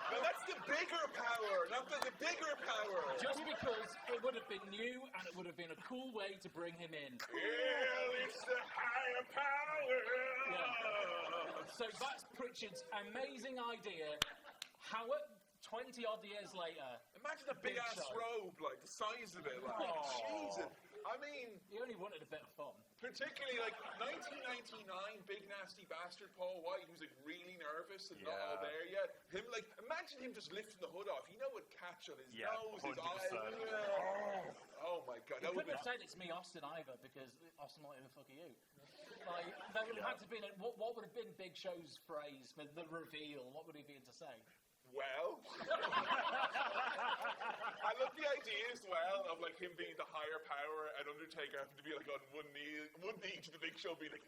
Now that's the bigger power, not the bigger power. Just because it would have been new and it would have been a cool way to bring him in. Yeah, it's the higher power. Yeah. So that's Pritchard's amazing idea. How 20-odd years later... Imagine a big-ass show. robe, like, the size of it, like, Jesus. I mean, He only wanted a bit of fun. particularly, like, 1999, Big Nasty Bastard Paul White, who's, like, really nervous and not all Yeah. there yet. Him, like, imagine him just lifting the hood off. You know what catch on his nose, his 100%. eyes. Oh, my God. He That would couldn't be... have said it's me, Austin, either, because Austin, what the fuck are you? Like, there would have had to be... What would have been Big Show's phrase for the reveal? What would he be to say? Well, I love the idea as well of like him being the higher power and Undertaker having to be like on one knee to the Big Show, being like,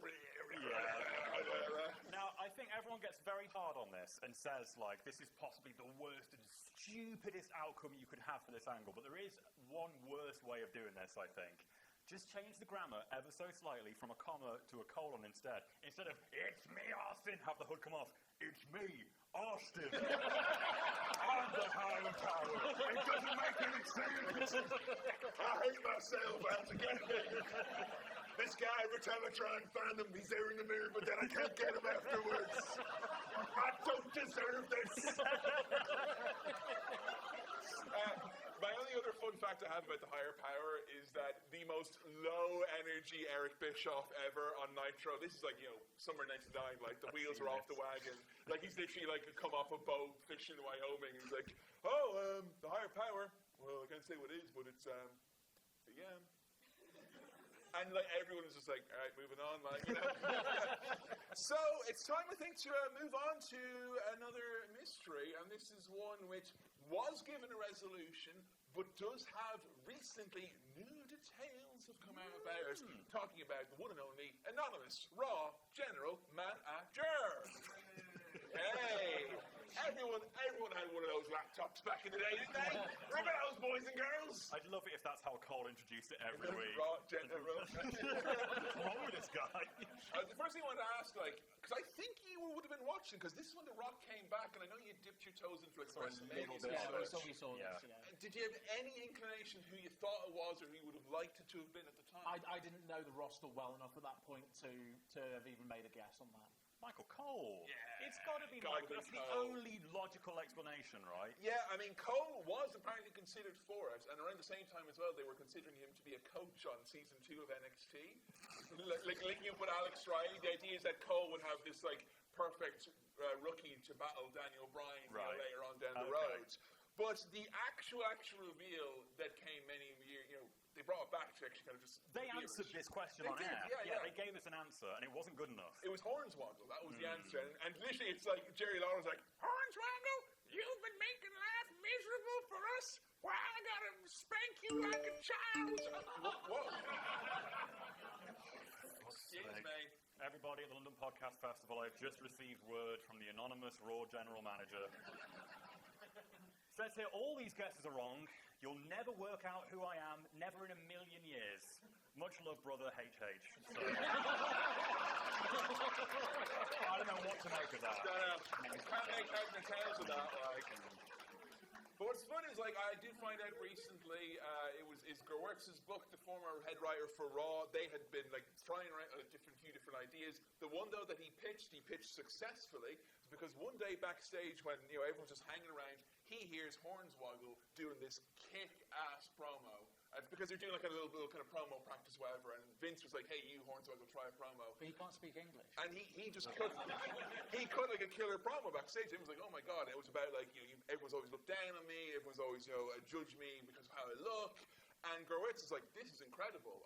Now, I think everyone gets very hard on this and says, like, this is possibly the worst and stupidest outcome you could have for this angle, but there is one worse way of doing this, I think. Just change the grammar ever so slightly from a comma to a colon instead. Instead of, it's me, Austin, have the hood come off. It's me, Austin. I'm the higher power. It doesn't make any sense. I hate myself altogether. This guy, every time I try and find him, he's there in the mirror, but then I can't get him afterwards. I don't deserve this. My only other fun fact I have about the higher power is that the most low-energy Eric Bischoff ever on Nitro, this is like, summer 99, like, the wheels are off the wagon. Like, he's literally, like, come off a boat fishing in Wyoming. He's like, the higher power, well, I can't say what it is, but it's, yeah. And, like, everyone is just like, all right, moving on, like, So, it's time, I think, to move on to another mystery, and this is one which was given a resolution, but does have recently new details have come out about it, talking about the one and only anonymous Raw General Manager. Hey! Everyone had one of those laptops back in the day, didn't they? Remember those, boys and girls? I'd love it if that's how Cole introduced it every week. Raw General. What's wrong with this guy? The first thing I wanted to ask, because I think you would have been watching, because this is when The Rock came back, and I know you dipped your toes into WrestleMania. We saw this. Did you have any inclination who you thought it was, or who you would have liked it to have been at the time? I didn't know the roster well enough at that point to have even made a guess on that. Michael Cole. Yeah. It's got to be Michael. That's the only logical explanation, right? Yeah, I mean, Cole was apparently considered for it, and around the same time as well, they were considering him to be a coach on season 2 of NXT. Like linking up with Alex Riley, the idea is that Cole would have this like perfect rookie to battle Daniel Bryan later on down the road. But the actual reveal that came many years, they brought it back to actually kind of just. They answered this question on air. Yeah, they gave us an answer, and it wasn't good enough. It was Hornswoggle. That was the answer, and literally, it's like Jerry Lawler's like, Hornswoggle, you've been making life miserable for us. Well, I gotta spank you like a child. Whoa. Yes, mate. Everybody at the London Podcast Festival, I've just received word from the anonymous Raw General Manager. Says here, all these guesses are wrong. You'll never work out who I am, never in a million years. Much love, brother HH. So, I don't know what to make of that. Can't make heads and tails of that, like. But what's fun is, like, I did find out recently, it was Gerwertz's book, the former head writer for Raw. They had been, like, trying around a few different ideas. The one, though, that he pitched successfully, because one day backstage when, everyone's just hanging around, he hears Hornswoggle doing this kick-ass promo. Because they're doing like a little kind of promo practice, whatever, and Vince was like, hey, you, Hornswoggle, try a promo. But he can't speak English. And he just cut like a killer promo backstage. Everyone's like, oh my God. It was about like, everyone's always looked down on me. Everyone's always, judged me because of how I look. And Gerwitz is like, this is incredible.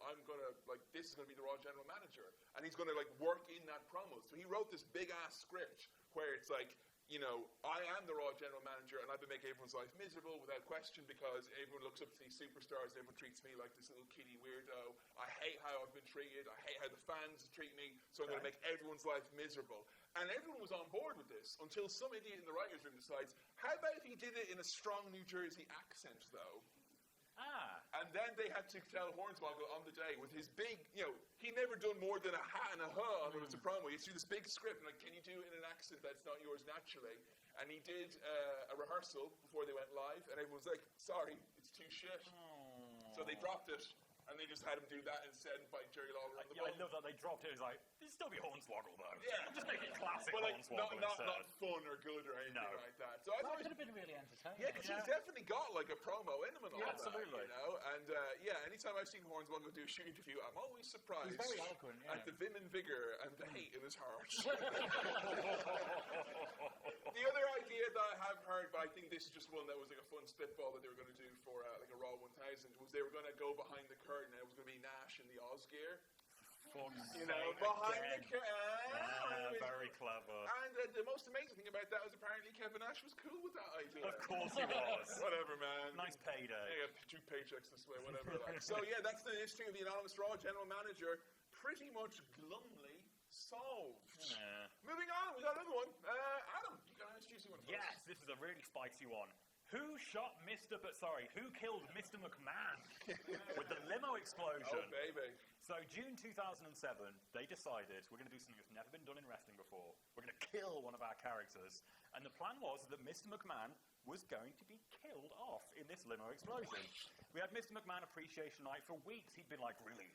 This is going to be the Raw General Manager. And he's going to like work in that promo. So he wrote this big ass script where it's like, I am the Raw General Manager, and I've been making everyone's life miserable without question because everyone looks up to these superstars, everyone treats me like this little kiddie weirdo. I hate how I've been treated. I hate how the fans treat me, so I'm going to make everyone's life miserable. And everyone was on board with this until some idiot in the writers' room decides, how about if he did it in a strong New Jersey accent, though? And then they had to tell Hornswoggle on the day with his big, he never done more than a ha and a huh when it was a promo. He threw this big script, and like, can you do it in an accent that's not yours naturally? And he did a rehearsal before they went live, and everyone was like, sorry, it's too shit. So they dropped it. And they just had him do that instead and fight Jerry Lawler on the I love that they dropped it. It was like, it'd still be Hornswoggle, though. Yeah. Just make it classic but like, Hornswoggle not fun or good or anything like that. So I That thought could have been really entertaining. Yeah, because he's definitely got like a promo in him and all that. Absolutely. And anytime I've seen Hornswoggle do a shoot interview, I'm always surprised. He's very eloquent, at the vim and vigor and the hate in his heart. The other idea that I have heard, but I think this is just one that was like a fun spitball that they were going to do for like a Raw 1000, was they were going to go behind the curtain and it was going to be Nash in the Oz gear. Behind the curtain. Very clever. And the most amazing thing about that was apparently Kevin Nash was cool with that idea. Of course he was. Whatever, man. Nice payday. Yeah, 2 paychecks this way, whatever. So yeah, that's the history of the anonymous Raw General Manager. Pretty much glumly solved. Yeah. Moving on, we got another one. Adam, you got an introducing one first. Yes, this is a really spicy one. Who killed Mr. McMahon with the limo explosion? Oh, baby. So June 2007, they decided we're going to do something that's never been done in wrestling before. We're going to kill one of our characters. And the plan was that Mr. McMahon was going to be killed off in this limo explosion. We had Mr. McMahon Appreciation Night for weeks. He'd been like really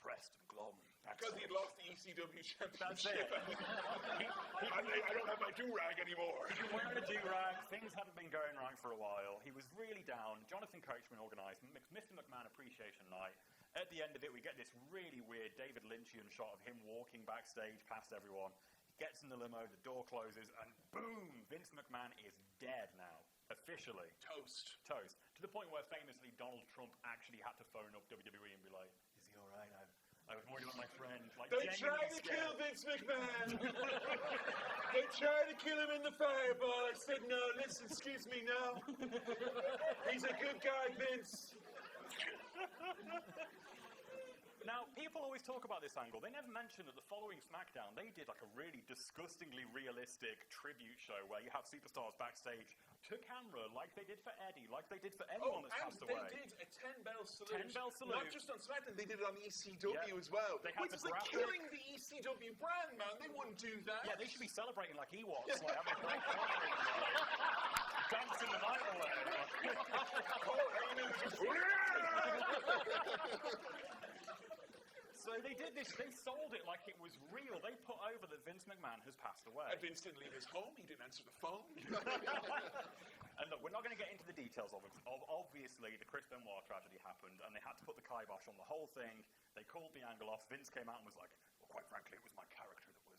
depressed and glum. Because he'd lost the ECW That's championship. it. I don't have my do-rag anymore. He was wearing a do-rag. Things hadn't been going right for a while. He was really down. Jonathan Coachman organised Mr. McMahon Appreciation Night. At the end of it, we get this really weird David Lynchian shot of him walking backstage past everyone. He gets in the limo, the door closes, and boom! Vince McMahon is dead now. Officially. Toast. To the point where famously Donald Trump actually had to phone up WWE and be like, is he alright? I was worried about my friend. Like, They tried to kill Vince McMahon. They tried to kill him in the fireball. I said, no, listen, excuse me, no. He's a good guy, Vince. Now, people always talk about this angle. They never mention that the following SmackDown, they did like a really disgustingly realistic tribute show where you have superstars backstage to camera, like they did for Eddie, like they did for anyone that's passed away. They did a 10-bell salute. 10-bell salute. Not just on SmackDown, they did it on ECW as well. They had which is the like graphic. killing the ECW brand, man. They wouldn't do that. Yeah, they should be celebrating like Ewoks, like having a great time, dancing the night away. Cole Heyman just... So they did this, they sold it like it was real. They put over that Vince McMahon has passed away. And Vince didn't leave his home, he didn't answer the phone. And look, we're not going to get into the details of it. Obviously, the Chris Benoit tragedy happened, and they had to put the kibosh on the whole thing. They called the angle off. Vince came out and was like, well, quite frankly, it was my character that was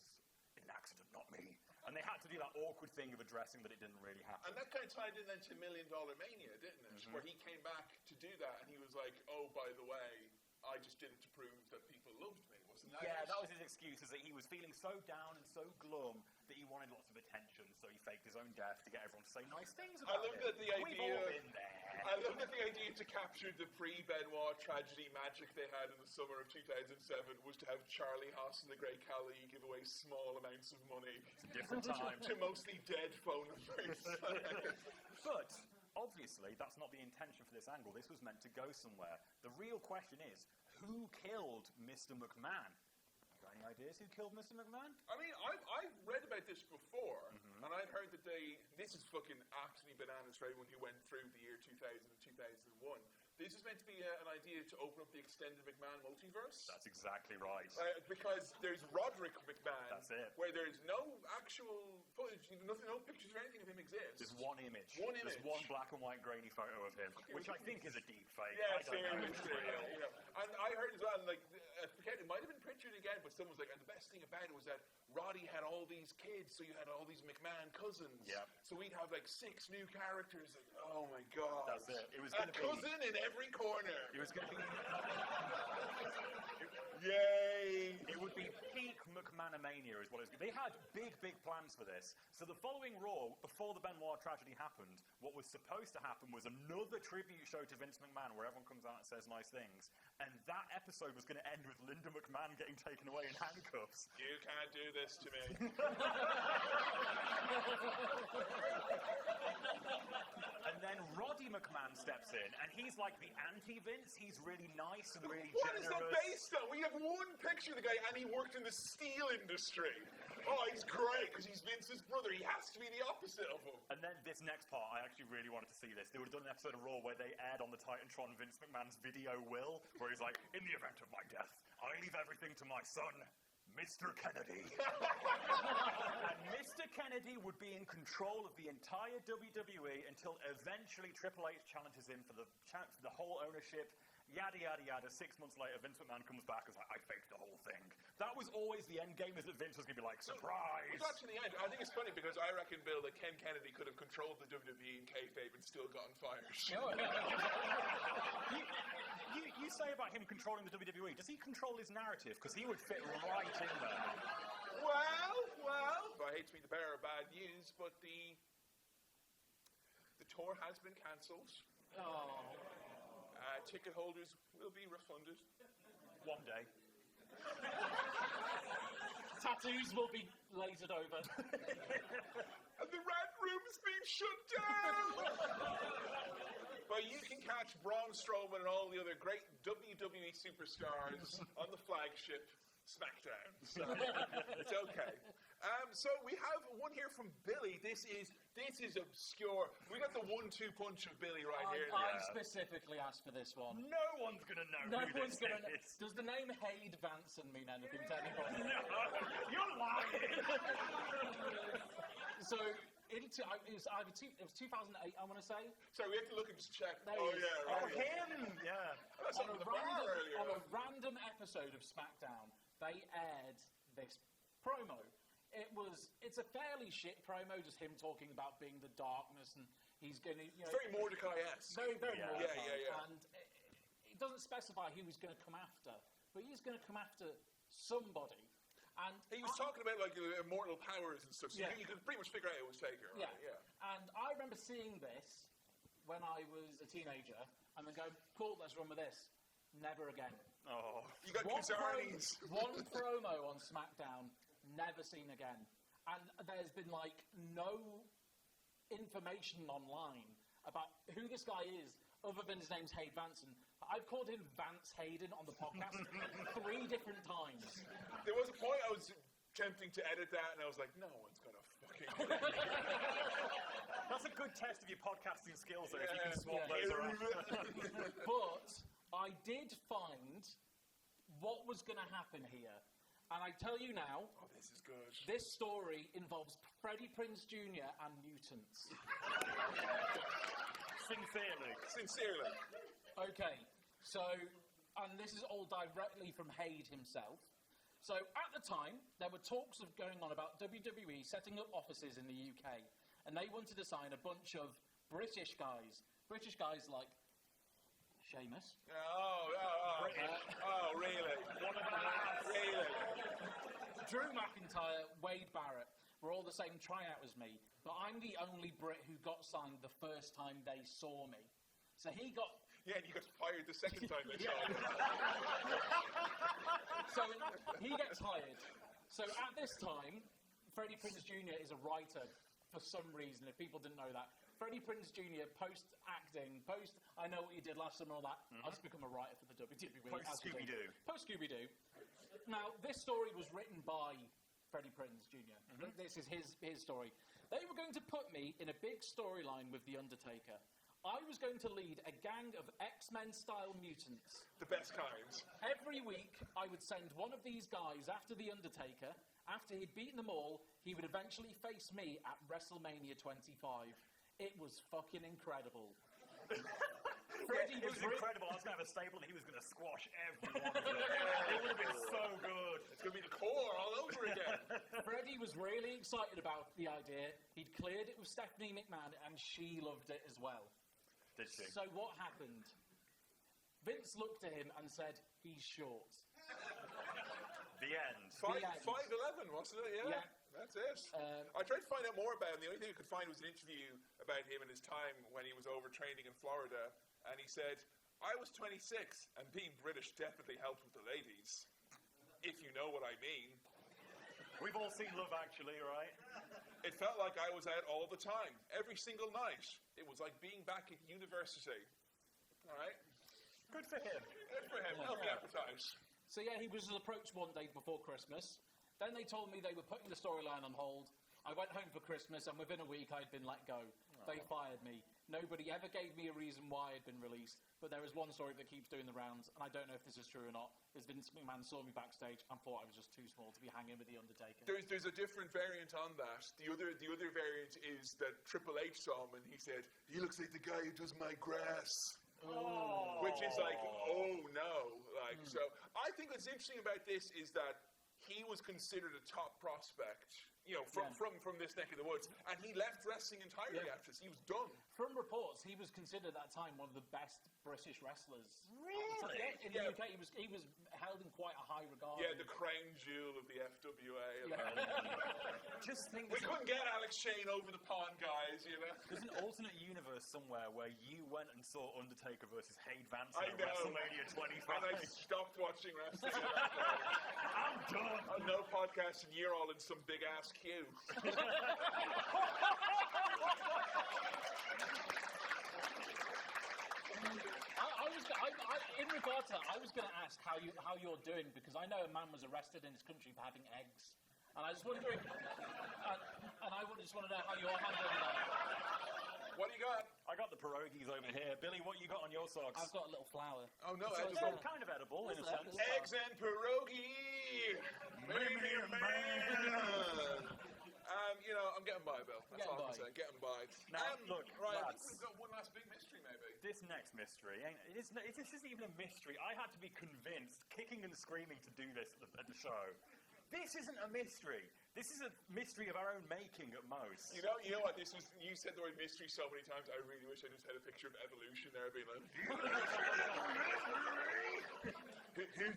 in an accident, not me. And they had to do that awkward thing of addressing that it didn't really happen. And that kind of tied in then to $1 Million Mania, didn't it? Where he came back to do that, and he was like, oh, by the way, I just did it to prove that people loved me, wasn't that? Yeah, that was his excuse, is that he was feeling so down and so glum that he wanted lots of attention, so he faked his own death to get everyone to say nice things about him. love that the We've idea... all been there. I love that the idea to capture the pre-Benoit tragedy magic they had in the summer of 2007 was to have Charlie Haas and the Great Khali give away small amounts of money. It's a different time. To mostly dead phone numbers. But, obviously, that's not the intention for this angle. This was meant to go somewhere. The real question is, who killed Mr. McMahon? You got any ideas who killed Mr. McMahon? I mean, I've read about this before, and I'd heard that this is fucking absolutely bananas for everyone who went through the year 2000 and 2001. This is meant to be an idea to open up the extended McMahon multiverse. That's exactly right. Because there's Roderick McMahon. That's it. Where there's no actual footage, nothing, no pictures or anything of him exists. There's one image. One image. There's one black and white grainy photo of him, which I think is a deep fake. Yeah, I don't know if it's real. And I heard as well, like, I forget, it might have been Pritchard again, but someone was like, and the best thing about it was that Roddy had all these kids, so you had all these McMahon cousins. Yeah. So we'd have like 6 new characters. Like, oh my god. That's it. It was a going to be... cousin in every corner. It was going to be... Yay! It would be peak McMahon-mania is what it was. They had big, big plans for this. So the following Raw, before the Benoit tragedy happened, what was supposed to happen was another tribute show to Vince McMahon where everyone comes out and says nice things. And that episode was going to end with Linda McMahon getting taken away in handcuffs. You can't do this to me. And then Roddy McMahon steps in, and he's like the anti-Vince. He's really nice and really What is generous. that based on? We have one picture of the guy, and he worked in the steel industry. Oh, he's great, because he's Vince's brother. He has to be the opposite of him. And then this next part, I actually really wanted to see this. They would have done an episode of Raw where they aired on the Titantron Vince McMahon's video will, where he's like, in the event of my death, I leave everything to my son, Mr. Kennedy. And Mr. Kennedy would be in control of the entire WWE until eventually Triple H challenges him for the whole ownership. Yada, yada, yada. 6 months later, Vince McMahon comes back and is like, I faked the whole thing. That was always the end game, is that Vince was going to be like, surprise! We got to the end. I think it's funny because I reckon, Bill, that Ken Kennedy could have controlled the WWE in kayfabe and still gotten fired. You say about him controlling the WWE, does he control his narrative? Because he would fit right in there. Well, I hate to be the bearer of bad news, but the tour has been cancelled. Oh. Ticket holders will be refunded. One day. Tattoos will be lasered over. And the Red Room's been shut down! But you can catch Braun Strowman and all the other great WWE superstars on the flagship SmackDown. So it's okay. So we have one here from Billy. This is obscure. We got the 1-2 punch of Billy right here. I specifically asked for this one. No one's going to know who this is. Does the name Haid Vanson mean anything to anybody? No, you're lying. So it was 2008, I want to say. Sorry, we have to look and just check. There Oh he is. yeah, right. Him, yeah. That's On on a, the bar earlier. on a random episode of SmackDown, they aired this promo. It's a fairly shit promo, just him talking about being the darkness, and he's going to, It's very Mordecai-esque. very Yeah. Mordecai. Yeah. And it doesn't specify who he's going to come after, but he's going to come after somebody. And He was talking about like immortal powers and stuff, so Yeah. you could pretty much figure out it was Taker. Right? And I remember seeing this when I was a teenager, and then going, cool, let's run with this. Never again. Oh. You got Kazari's. One promo on SmackDown, never seen again. And there's been like no information online about who this guy is, other than his name's Haid Vanson. I've called him Vance Hayden on the podcast 3 different times. There was a point I was attempting to edit that, and I was like, no one's gonna fucking. That's a good test of your podcasting skills, though, if you can Yeah. swap those around. But I did find what was going to happen here. And I tell you now, Oh, this is good. this story involves Freddie Prinze Jr. and mutants. Sincerely. Okay, so, and this is all directly from Haid himself. So at the time, there were talks of going on about WWE setting up offices in the UK, and they wanted to sign a bunch of British guys like Sheamus, Oh, really? Really? Drew McIntyre, Wade Barrett were all the same tryout as me, but I'm the only Brit who got signed the first time they saw me. So he got... Yeah, and you got fired the second time they saw you. So he gets hired. So at this time, Freddie Prinze Jr. is a writer for some reason, if people didn't know that. Freddie Prinze Jr. post-acting, I know what you did last summer and all that, I've just become a writer for the WWE. Post-Scooby-Doo. Post-Scooby-Doo. Now, this story was written by Freddie Prinze Jr. This is his story. They were going to put me in a big storyline with The Undertaker. I was going to lead a gang of X-Men-style mutants. The best kind. Every week, I would send one of these guys after The Undertaker. After he'd beaten them all, he would eventually face me at WrestleMania 25. It was fucking incredible. Freddie It was incredible. I was going to have a staple that he was going to squash every one of them. It would have been so good. It's going to be the core all over again. Freddie was really excited about the idea. He'd cleared it with Stephanie McMahon, and she loved it as well. Did she? So what happened? Vince looked at him and said, he's short. The end. 5'11", wasn't it? Yeah. That's it. I tried to find out more about him. The only thing I could find was an interview about him and his time when he was over training in Florida. And he said, I was 26, and being British definitely helped with the ladies. If you know what I mean. We've all seen Love Actually, right? It felt like I was out all the time, every single night. It was like being back at university. All right? Good for him. Good for him. Healthy appetite. So yeah, he was approached one day before Christmas. Then they told me they were putting the storyline on hold. I went home for Christmas, and within a week I'd been let go. They fired me. Nobody ever gave me a reason why I'd been released, but there is one story that keeps doing the rounds, and I don't know if this is true or not. Is Vince McMahon saw me backstage and thought I was just too small to be hanging with The Undertaker. There's a different variant on that. The other variant is that Triple H saw him and he said, he looks like the guy who does my grass. Oh. Which is like, oh no. So I think what's interesting about this is that he was considered a top prospect, from this neck of the woods, and he left wrestling entirely after this. He was done. From reports, he was considered at that time one of the best British wrestlers. Really? Yeah, in the UK, he was held in quite a high regard. Yeah, the crown jewel of the FWA. Just think We couldn't get Alex Shane over the pond, guys, There's an alternate universe somewhere where you went and saw Undertaker versus Haid Vanson I at know. WrestleMania 25. And I stopped watching wrestling. I'm done. No podcast, and you're all in some big-ass queue. I in regard to that, I was going to ask how you're doing, because I know a man was arrested in his country for having eggs, and I was wondering, and I just want to know how you're handling that. What do you got? I got the pierogies over here. Billy, what you got on your socks? I've got a little flower. Oh no, So it's edible. kind of edible in a sense. Eggs and pierogi. Maybe a man. You know, I'm getting by, Bill. That's all I'm saying. Getting by. Now, look, right, I lads. think we've got one last big mystery, maybe. This next mystery, this isn't even a mystery. I had to be convinced, kicking and screaming, to do this at the show. This isn't a mystery. This is a mystery of our own making at most. You know what? You said the word mystery so many times. I really wish I just had a picture of evolution there, being like.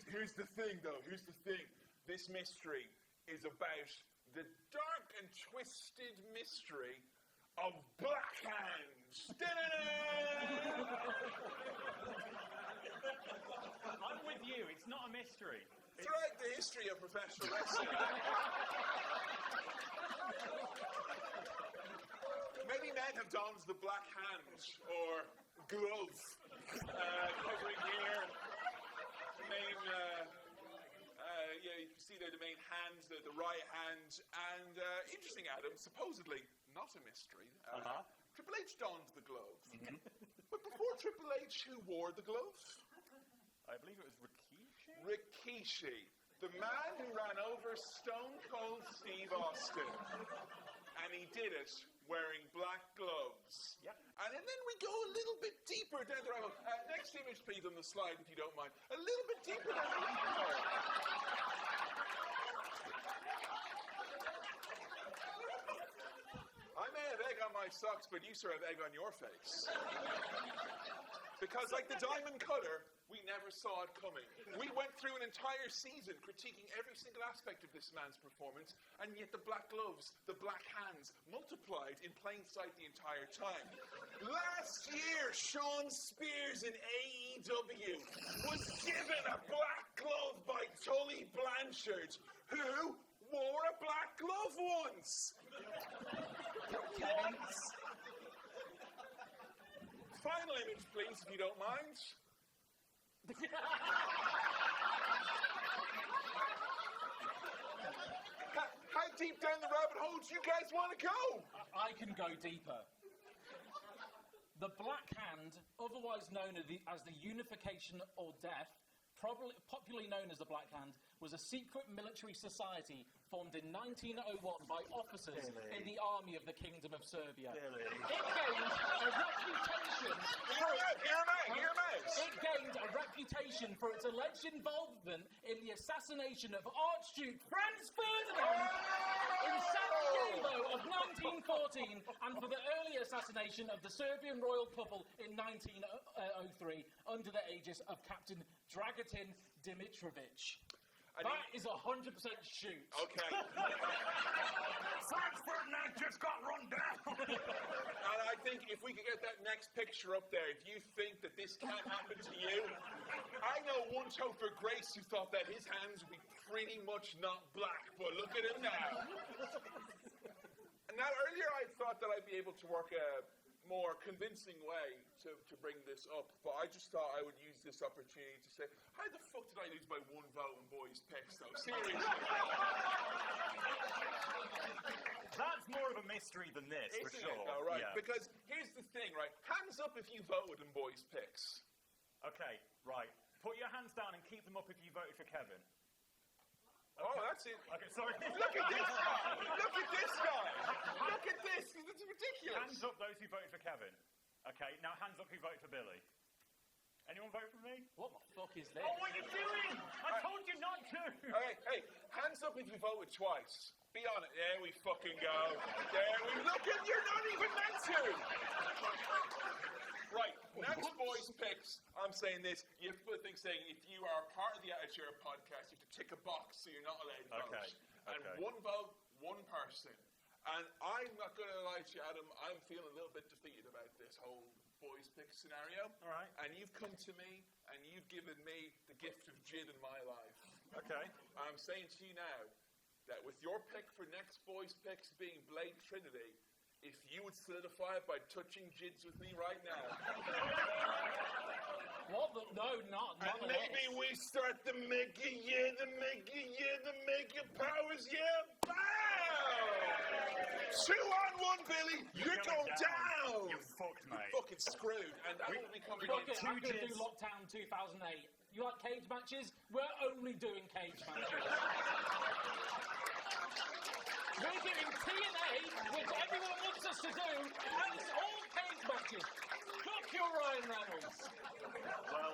Here's the thing, though. Here's the thing. This mystery is about the dark and twisted mystery of Black Hands. I'm with you. It's not a mystery. Throughout the history of professional wrestling, many men have donned the black hand or glove, covering here. Main, you can see there the main hand, the right hand, and interesting, Adam. Supposedly not a mystery. Triple H donned the glove, but before Triple H, who wore the glove? I believe it was Rikishi. Rikishi, the man who ran over Stone Cold Steve Austin. And he did it wearing black gloves. Yep. And then we go a little bit deeper down the rabbit hole. Next image, please, on the slide, if you don't mind. A little bit deeper down the rabbit hole. I may have egg on my socks, but you, sir, have egg on your face. Because, like the Diamond Cutter, we never saw it coming. We went through an entire season critiquing every single aspect of this man's performance, and yet the black gloves, the black hands, multiplied in plain sight the entire time. Last year, Sean Spears in AEW was given a black glove by Tully Blanchard, who wore a black glove once. Final image, please, if you don't mind. How deep down the rabbit hole do you guys want to go? I can go deeper. The Black Hand, otherwise known as the Unification or Death, popularly known as the Black Hand, was a secret military society formed in 1901 by officers in the army of the Kingdom of Serbia. It gained a reputation. It gained a reputation for its alleged involvement in the assassination of Archduke Franz Ferdinand in Sarajevo of 1914, and for the early assassination of the Serbian royal couple in 1903 under the aegis of Captain Dragutin Dimitrovic. That is 100% shoot. Okay. Franz Ferdinand just got run down. And I think if we could get that next picture up there, if you think that this can't happen to you, I know one Topher Grace who thought that his hands would be pretty much not black, but look at him now. And now, earlier I thought that I'd be able to work a more convincing way to bring this up, but I just thought I would use this opportunity to say, how the fuck did I lose by one vote in boys' picks, though? Seriously. That's more of a mystery than this, for Isn't sure. it, though, right? Yeah. Because here's the thing, right? Hands up if you voted in boys' picks. Okay, right. Put your hands down and keep them up if you voted for Kevin. Oh, that's it. Okay, sorry. Look at this guy! Look at this guy! Look at this! It's ridiculous! Hands up those who voted for Kevin. Okay, now hands up who voted for Billy. Anyone vote for me? What the fuck is this? Oh, what are you doing? I told you not to! Alright, hey, hands up if you voted twice. Be on it. There we fucking go. There we look at you're not even meant to! Right, next boys' picks. I'm saying this. You have to put a thing saying if you are part of the Attitude Podcast, you have to tick a box so you're not allowed to vote. Okay. And one vote, one person. And I'm not going to lie to you, Adam, I'm feeling a little bit defeated about this whole boys' pick scenario. All right. And you've come to me and you've given me the gift of Jid in my life. Okay. I'm saying to you now that with your pick for next boys' picks being Blade Trinity, if you would solidify it by touching Jids with me right now, What the? No, not And maybe we start the mega powers, Bow! 2 on 1, Billy. You're going down. You're fucked, mate. You're fucking screwed. And that will be coming Fuck in it, I'm going to do Lockdown 2008. You like cage matches? We're only doing cage matches. We're doing TNA, which everyone wants us to do, and it's all cage matches. Fuck your Ryan Reynolds. Well,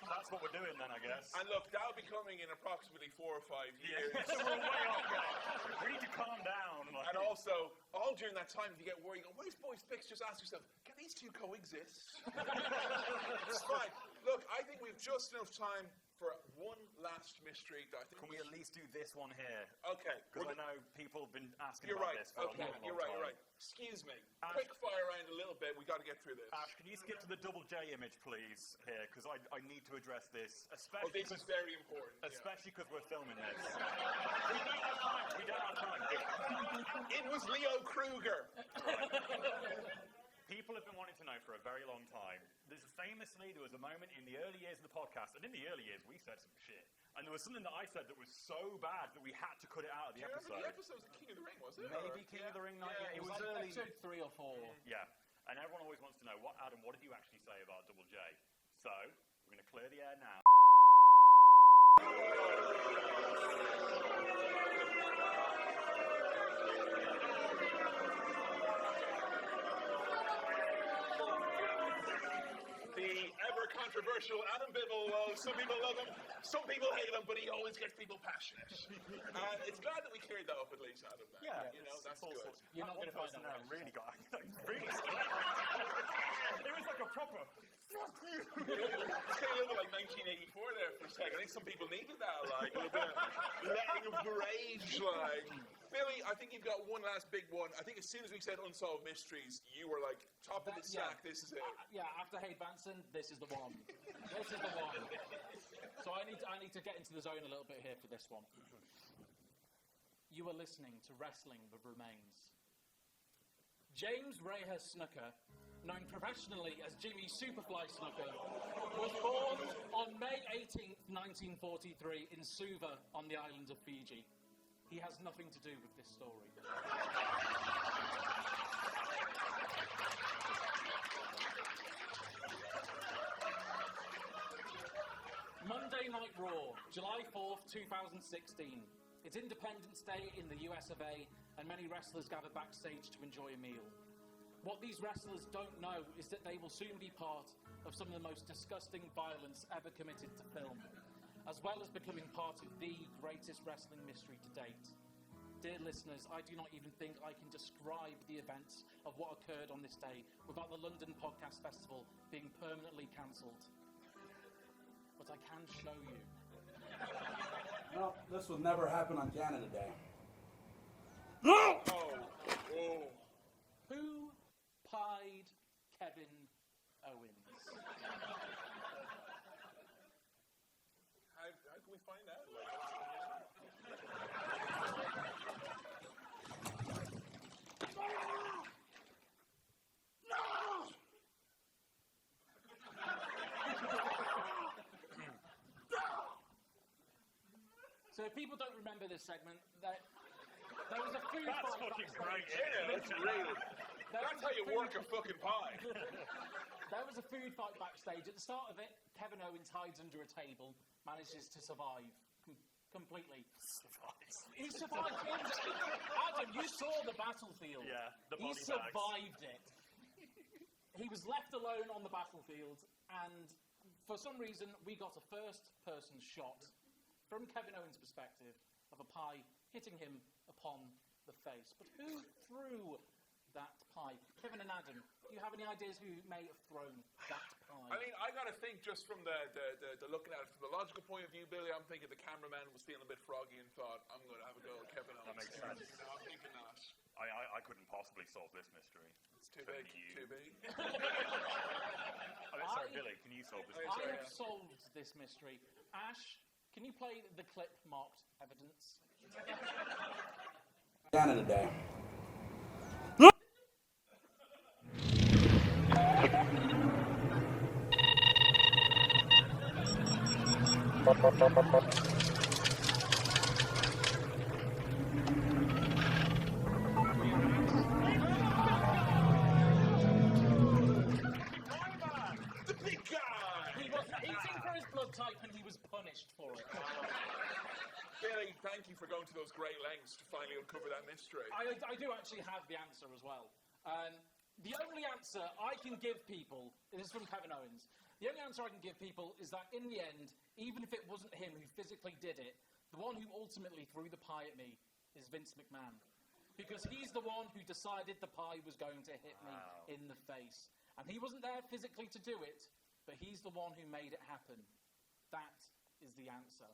that's what we're doing then, I guess. And look, that'll be coming in approximately 4 or 5 years. We're way off, guys. We need to calm down. And also, all during that time, if you get worried, where's Boys Picks? Just ask yourself, can these two coexist? It's fine. Look, I think we've just enough time for one last mystery. That I think Can we at least do this one here? Okay. Because I know people have been asking You're about right. this for Okay, a long you're time. right. Excuse me. Ash- Quick fire around a little bit. We got to get through this. Ash, can you skip to the double J image, please, here? Because I need to address this, Oh, especially this is very important. especially because we're filming this. We don't have time. We don't have time. It was Leo Kruger. People have been wanting to know for a very long time. There was a moment in the early years of the podcast, and in the early years we said some shit. And there was something that I said that was so bad that we had to cut it out of the Do you remember episode. the episode was King of the Ring, was it? Maybe King of the Ring night. Yeah, It was Like early. episode 3 or 4. Yeah. And everyone always wants to know, Adam, what did you actually say about Double J? So, we're going to clear the air now. The ever-controversial Adam Bibble. Well, some people love him, some people hate him, but he always gets people passionate. And it's glad that we cleared that up at least, Adam. Yeah, You know, that's all good. sorts. You're not That gonna one find person that there one. really got really scared. It was like a proper fuck you. It's getting a little bit like 1984 there for a second. I think some people needed that, like, a little bit of letting of rage, like. Billy, I think you've got one last big one. I think as soon as we said Unsolved Mysteries, you were like, top of the stack, this is it. Yeah, after Hey Vanson, this is the one. This is the one. So I need to get into the zone a little bit here for this one. You are listening to Wrestling with Remains. James Rayher Snooker, known professionally as Jimmy Superfly Snooker, was born on May 18th, 1943 in Suva on the island of Fiji. He has nothing to do with this story. Monday Night Raw, July 4th, 2016. It's Independence Day in the US of A, and many wrestlers gather backstage to enjoy a meal. What these wrestlers don't know is that they will soon be part of some of the most disgusting violence ever committed to film, as well as becoming part of the greatest wrestling mystery to date. Dear listeners, I do not even think I can describe the events of what occurred on this day without the London Podcast Festival being permanently cancelled. But I can show you. No, this would never happen on Canada Day. Oh. Who pied Kevin Owens? How can we find out? So if people don't remember this segment, there was a food That's fight fucking backstage. great. Yeah, that's really. That's how you work a fucking pie. There was a food fight backstage. At the start of it, Kevin Owens hides under a table, manages to survive completely. He survived. Adam, you saw the battlefield. Yeah, the He body bags. survived it. He was left alone on the battlefield, and for some reason, we got a first-person shot from Kevin Owens' perspective of a pie hitting him upon the face. But who threw that pie? Kevin and Adam, do you have any ideas who may have thrown that pie? I mean, I got to think just from the looking at it from the logical point of view, Billy, I'm thinking the cameraman was feeling a bit froggy and thought, I'm going to have a go at Kevin Owens. That makes sense. You know, I'm thinking that. I couldn't possibly solve this mystery. It's too big, too big. Sorry, Billy, can you solve this I- mystery? I have solved this mystery. Ash, can you play the clip marked evidence? Canada Day. The big guy! He was eating for his blood type and he was punished for it. Billy, thank you for going to those great lengths to finally uncover that mystery. I do actually have the answer as well. The only answer I can give people, this is from Kevin Owens, the only answer I can give people is that in the end, even if it wasn't him who physically did it, the one who ultimately threw the pie at me is Vince McMahon. Because he's the one who decided the pie was going to hit me in the face. And he wasn't there physically to do it, but he's the one who made it happen. That is the answer.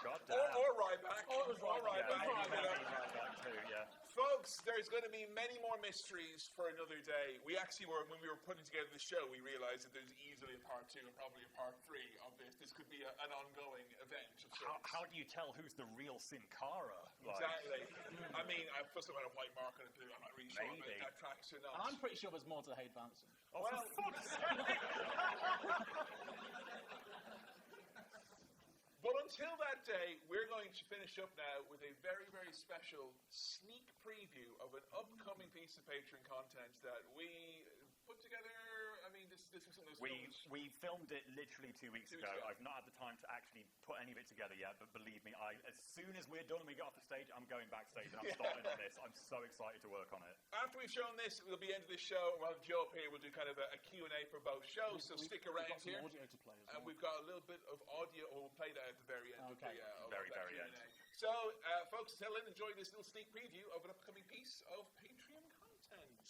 God damn. Or Ryback. Or it was Ryback. Ryback too, yeah. Folks, there's going to be many more mysteries for another day. We actually were, when we were putting together the show, we realized that there's easily a part 2 and probably a part 3 of this. This could be an ongoing event of sorts. How do you tell who's the real Sin Cara? Like, Exactly. I mean, I plus I had a white mark on it too. I'm not really sure Maybe. if that tracks or not. And I'm pretty sure there's more to Hayden Vanson. oh, for fuck's sake! But until that day, we're going to finish up now with a very, very special sneak preview of an upcoming piece of Patreon content that we put together. I mean, this was something that was We filmed it literally 2 weeks ago. I've not had the time to actually put any of it together yet, but believe me, as soon as we're done and we get off the stage, I'm going backstage and I'm starting on this. I'm so excited to work on it. After we've shown this, we'll be end of the show, and we'll have Joe up here. We'll do kind of a Q&A for both shows, so stick around We've got some here. audio to play as well. And we've got a little bit of audio, or we'll play that at the very end. Okay. Of Very, that very Q&A. end. So, folks, till then, enjoy this little sneak preview of an upcoming piece of Patreon content.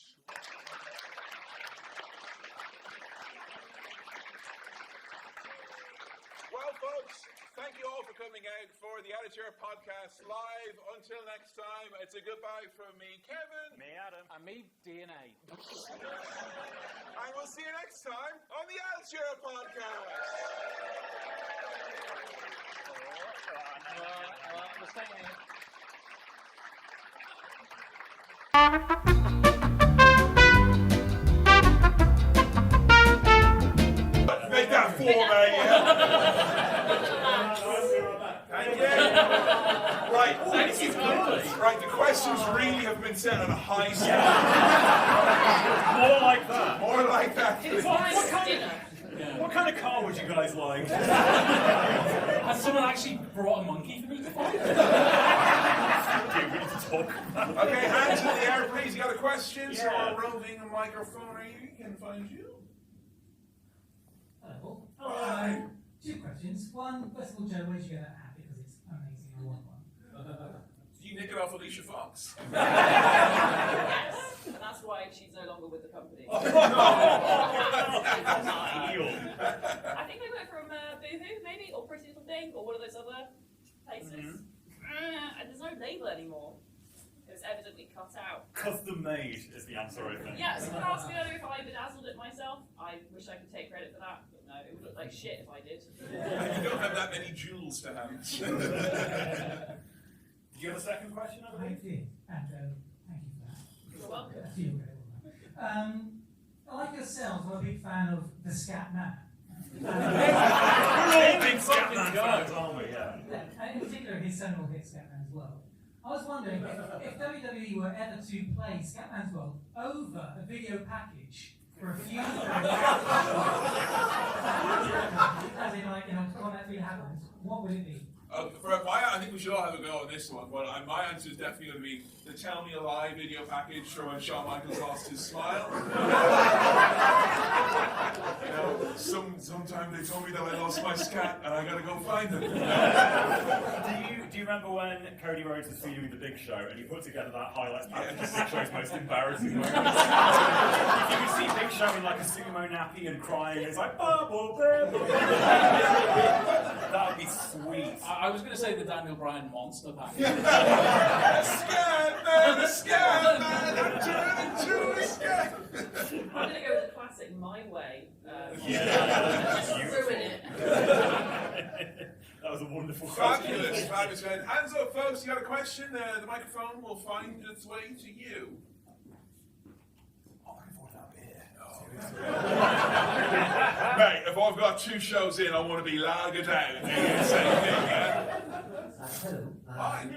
Well, folks, thank you all for coming out for the AEPodcast live. Until next time, it's a goodbye from me, Kevin. Me, Adam. And me, DNA. And we'll see you next time on the AEPodcast. We're staying here. Make that 4, mate. Thank you. Right, the questions really have been set on a high standard. More like that. More like that. please. What kind of car would you guys like? Has someone actually brought a monkey for me to fight? Okay, we need to talk about it. Okay, hands in the air, please. You got a question? So we're roving a microphone. You can find you. Hello. Hi. 2 questions. One, first of all, Joe, where did you get that hat? Because it's amazing. I want one. Did you nick it off Alicia Fox? Yes, and that's why she's no longer with the company. I think they went from Boohoo, maybe, or Pretty Little Thing, or one of those other places. And there's no label anymore. It was evidently cut out. Custom made is the answer, I think. Yeah, someone asked me earlier if I bedazzled it myself. I wish I could take credit for that, but no, it would look like shit if I did. You don't have that many jewels to hand. Did you have a second question, I I believe? did. And thank you for that. You're welcome. I feel great on that. Like yourselves, I'm a big fan of the Scat Man. We're all big Scatman fans, aren't we? Yeah. And in particular, his seminal hit Scatman as well. I was wondering if WWE were ever to play Scatman's World over a video package for a few as in, like, when that really happens, what would it be? I think we should all have a go on this one, but my answer is definitely going to be the Tell Me a Lie video package for when Shawn Michaels lost his smile. Sometime they told me that I lost my scat and I got to go find them. Do you remember when Cody Rhodes was feuding with the Big Show and he put together that highlights package of Big Show's most embarrassing moments? If you could see Big Show in like a sumo nappy and crying, it's like bubble, bubble. That would be sweet. I was going to say the Daniel Bryan monster package. Scat man, I'm turning into a scat. I'm going to go with the classic My Way. Yeah. Ruin it. That was a wonderful question. Fabulous. Hands up, folks. You got a question? The microphone will find its way to you. Oh, I can afford that beer. Mate, if I've got 2 shows in, I want to be lagged down. Same thing, yeah? Hello. Hi.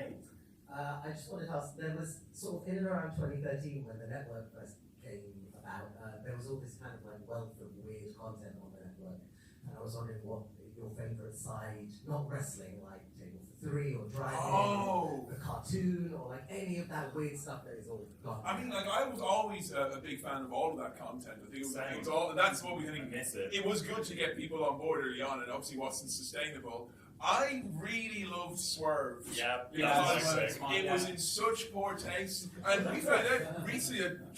I just wanted to ask, there was sort of in and around 2013 when the network first came about, there was all this kind of like wealth of weird content on the network. And I was wondering what your favourite side, not wrestling, like Table for Three or Driving, the cartoon, or like any of that weird stuff that is all gone. I mean, like, I was always a big fan of all of that content. I think it was all, that's what we think. It was good to get people on board early on, and obviously wasn't sustainable. I really loved Swerve. Yeah, because it was in such poor taste. And we found out recently that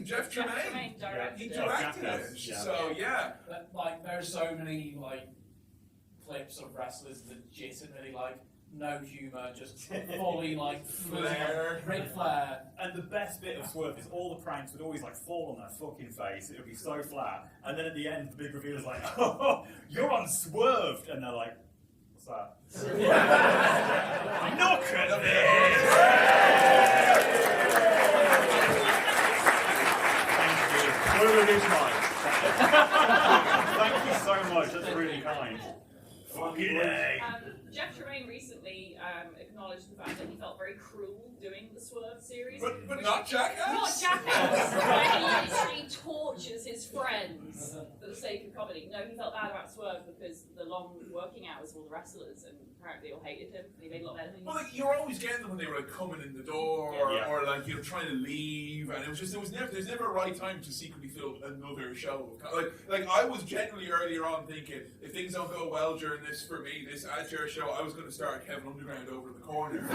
Jeff Tremaine, he directed it. Yeah. So, yeah. Like, there's so many, like, clips of wrestlers legitimately, like, no humour, just fully, like, Flair. Ric Flair. And the best bit of Swerve is all the pranks would always like fall on their fucking face. It would be so flat. And then at the end, the big reveal is like, oh, you're unswerved. And they're like, what's that? Look at this! Thank you. Swerve is nice. Thank you so much. That's really kind. Fucking A. Jeff Tremaine recently acknowledged the fact that he felt very cruel doing the Swerve series. But not Jackass? Not Jackass, where he literally tortures his friends for the sake of comedy. No, he felt bad about Swerve because the long working hours of all the wrestlers, and apparently they all hated him, and he made a lot of enemies. Well, like, you were always getting them when they were like coming in the door, or like, you know, trying to leave, and it was just, there's never a right time to secretly film another show. Like I was generally earlier on thinking, if things don't go well during this for me, this Azure show, I was going to start Kevin Underground over in the corner.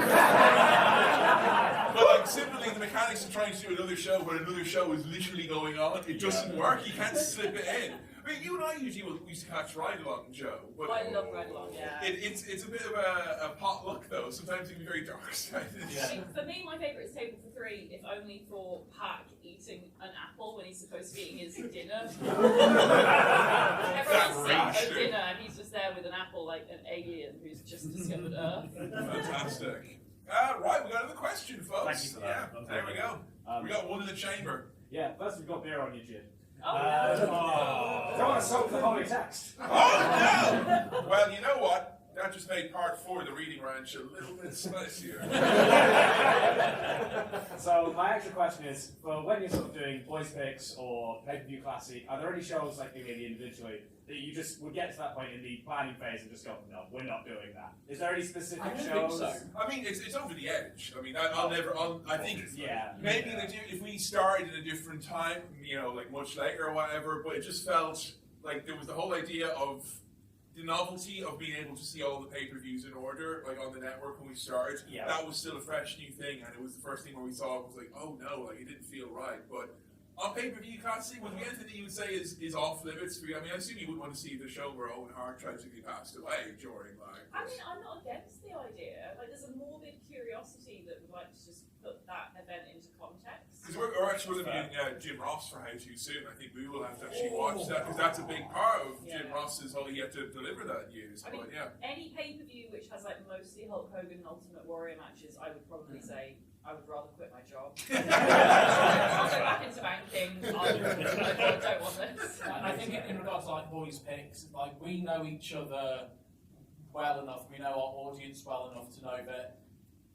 But like, simply the mechanics of trying to do another show where another show is literally going on, it doesn't work. You can't slip it in. I mean, you and I usually used to catch Ride Along, Joe. But I love Ride Along, yeah. It's a bit of a potluck, though. Sometimes it can be very dark-sided. I mean, for me, my favourite is Table for Three, if only for Pac eating an apple when he's supposed to be eating his dinner. Everyone's at a dinner and he's just there with an apple like an alien who's just discovered Earth. Fantastic. Right, we got another question, folks. Thank you for that. Yeah, there we go. We got one in the chamber. Yeah, first we've got beer on you, Jim. Oh, Don't want to soak the holy text. Oh, no! Well, you know what? That just made part 4 of the reading ranch a little bit spicier. So my actual question is, for when you're sort of doing Boys Picks or Pay-Per-View Classic, are there any shows like maybe individually that you just would get to that point in the planning phase and just go, no, we're not doing that? Is there any specific shows? Think so. I mean, it's over the edge. I mean, I think maybe they do, if we started at a different time, you know, like much later or whatever, but it just felt like there was the whole idea of the novelty of being able to see all the pay-per-views in order, like on the network when we started. Yeah. That was still a fresh new thing, and it was the first thing where we saw it was like, oh no, like it didn't feel right. But on pay-per-view, you can't see, would the anything that you would say is off limits for you? I mean, I assume you wouldn't want to see the show where Owen Hart tragically passed away during, like... I mean, I'm not against the idea. Like, there's a morbid curiosity that would like to just put that event into context. Because we're actually going to be doing Jim Ross for How Too Soon. I think we will have to actually watch that, because that's a big part of Jim Ross's whole, he had to deliver that news. I mean, but, any pay-per-view which has like mostly Hulk Hogan and Ultimate Warrior matches, I would probably say I would rather quit my job. I'll go back into banking. I don't want this. I think in regards to like Boys Picks, like we know each other well enough, we know our audience well enough to know that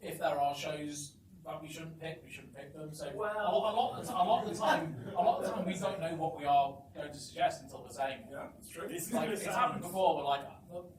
if there are shows that we shouldn't pick them. So a lot of the time we don't know what we are going to suggest until we're saying. Yeah, that's true. This is Like, gonna it's sound- happened before.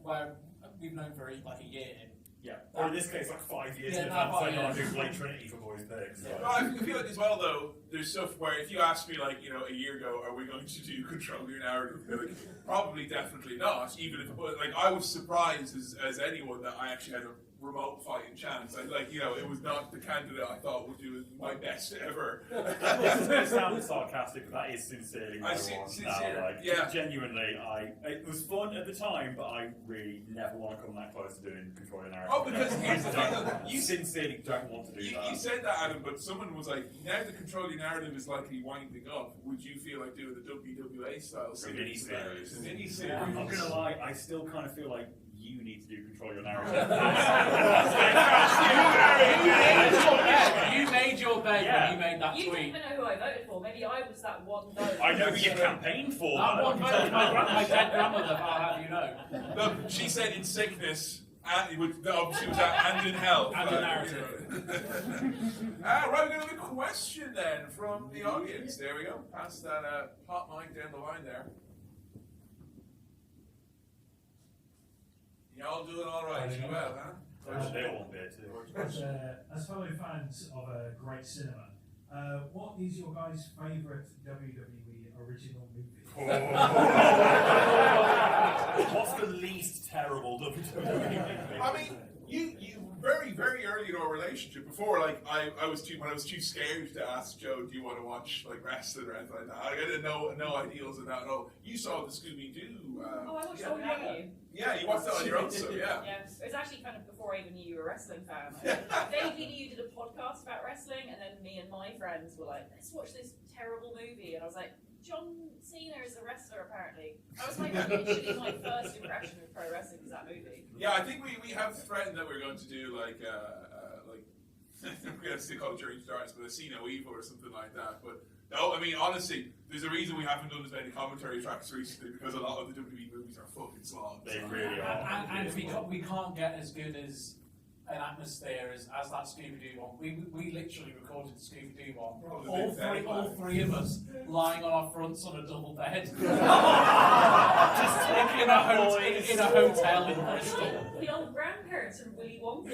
Where we've known for like a year. Yeah, or in this case, like 5 years Yeah, in no, advance, I 5 know I'm years. doing Blade Trinity for Boys Picks. Well, I feel like as well, though, there's stuff where if you asked me, like, you know, a year ago, are we going to do Control Your Narrative? Like, probably, definitely not. Even if it was, like, I was surprised as anyone that I actually had a remote fighting chance. Like, you know, it was not the candidate I thought would do my best ever. This is going to sound sarcastic, but that is sincerely my one. Sincere, Now, like, yeah. Genuinely, it was fun at the time, but I really never want to come that close to doing Control Your Narrative. Oh, because here's the thing, you sincerely don't want to do that. You said that, Adam, but someone was like, now the Control Your Narrative is likely winding up, would you feel like doing the WWA style series? Mini-series. Mini-series. I'm not going to lie, I still kind of feel like you need to do control your narrative. You made your bed Yeah. when you made that You don't tweet. even know who I voted for. Maybe I was that one vote. I know who you campaigned for. That one vote was my dead grandmother, I'll have you know. Look, she said in sickness, and obviously was that, and in health. And in narrative. Right, we're going to have a question then from the audience. There we go. Pass that hot mic down the line there. Y'all doing all right? You well, huh? They all want beer too. As fellow fans of great cinema, what is your guys' favourite WWE original movie? What's the least terrible WWE movie? I mean, you very, very early in our relationship, before like I was too scared to ask Joe, do you want to watch like wrestling or anything like that? I had no ideals of that at all. You saw the Scooby-Doo. I watched it without you. Yeah, you watched that on your own, so yeah. Yeah, it was actually kind of before I even knew you were a wrestling fan. I vaguely knew you did a podcast about wrestling, and then me and my friends were like, let's watch this terrible movie. And I was like, John Cena is a wrestler, apparently. I was like, literally my first impression of pro wrestling was that movie. Yeah, I think we have threatened that we're going to do like we're going to call it during starts, but a See No Evil or something like that. But no, I mean honestly, there's a reason we haven't done as many commentary tracks recently, because a lot of the WWE movies are fucking slogs. They really are. And we can't get as good as an atmosphere as that Scooby-Doo one. We literally recorded the Scooby-Doo one. All three of us lying on our fronts on a double bed. Just in a hotel in Bristol. The old grandparents from Willy Wonka.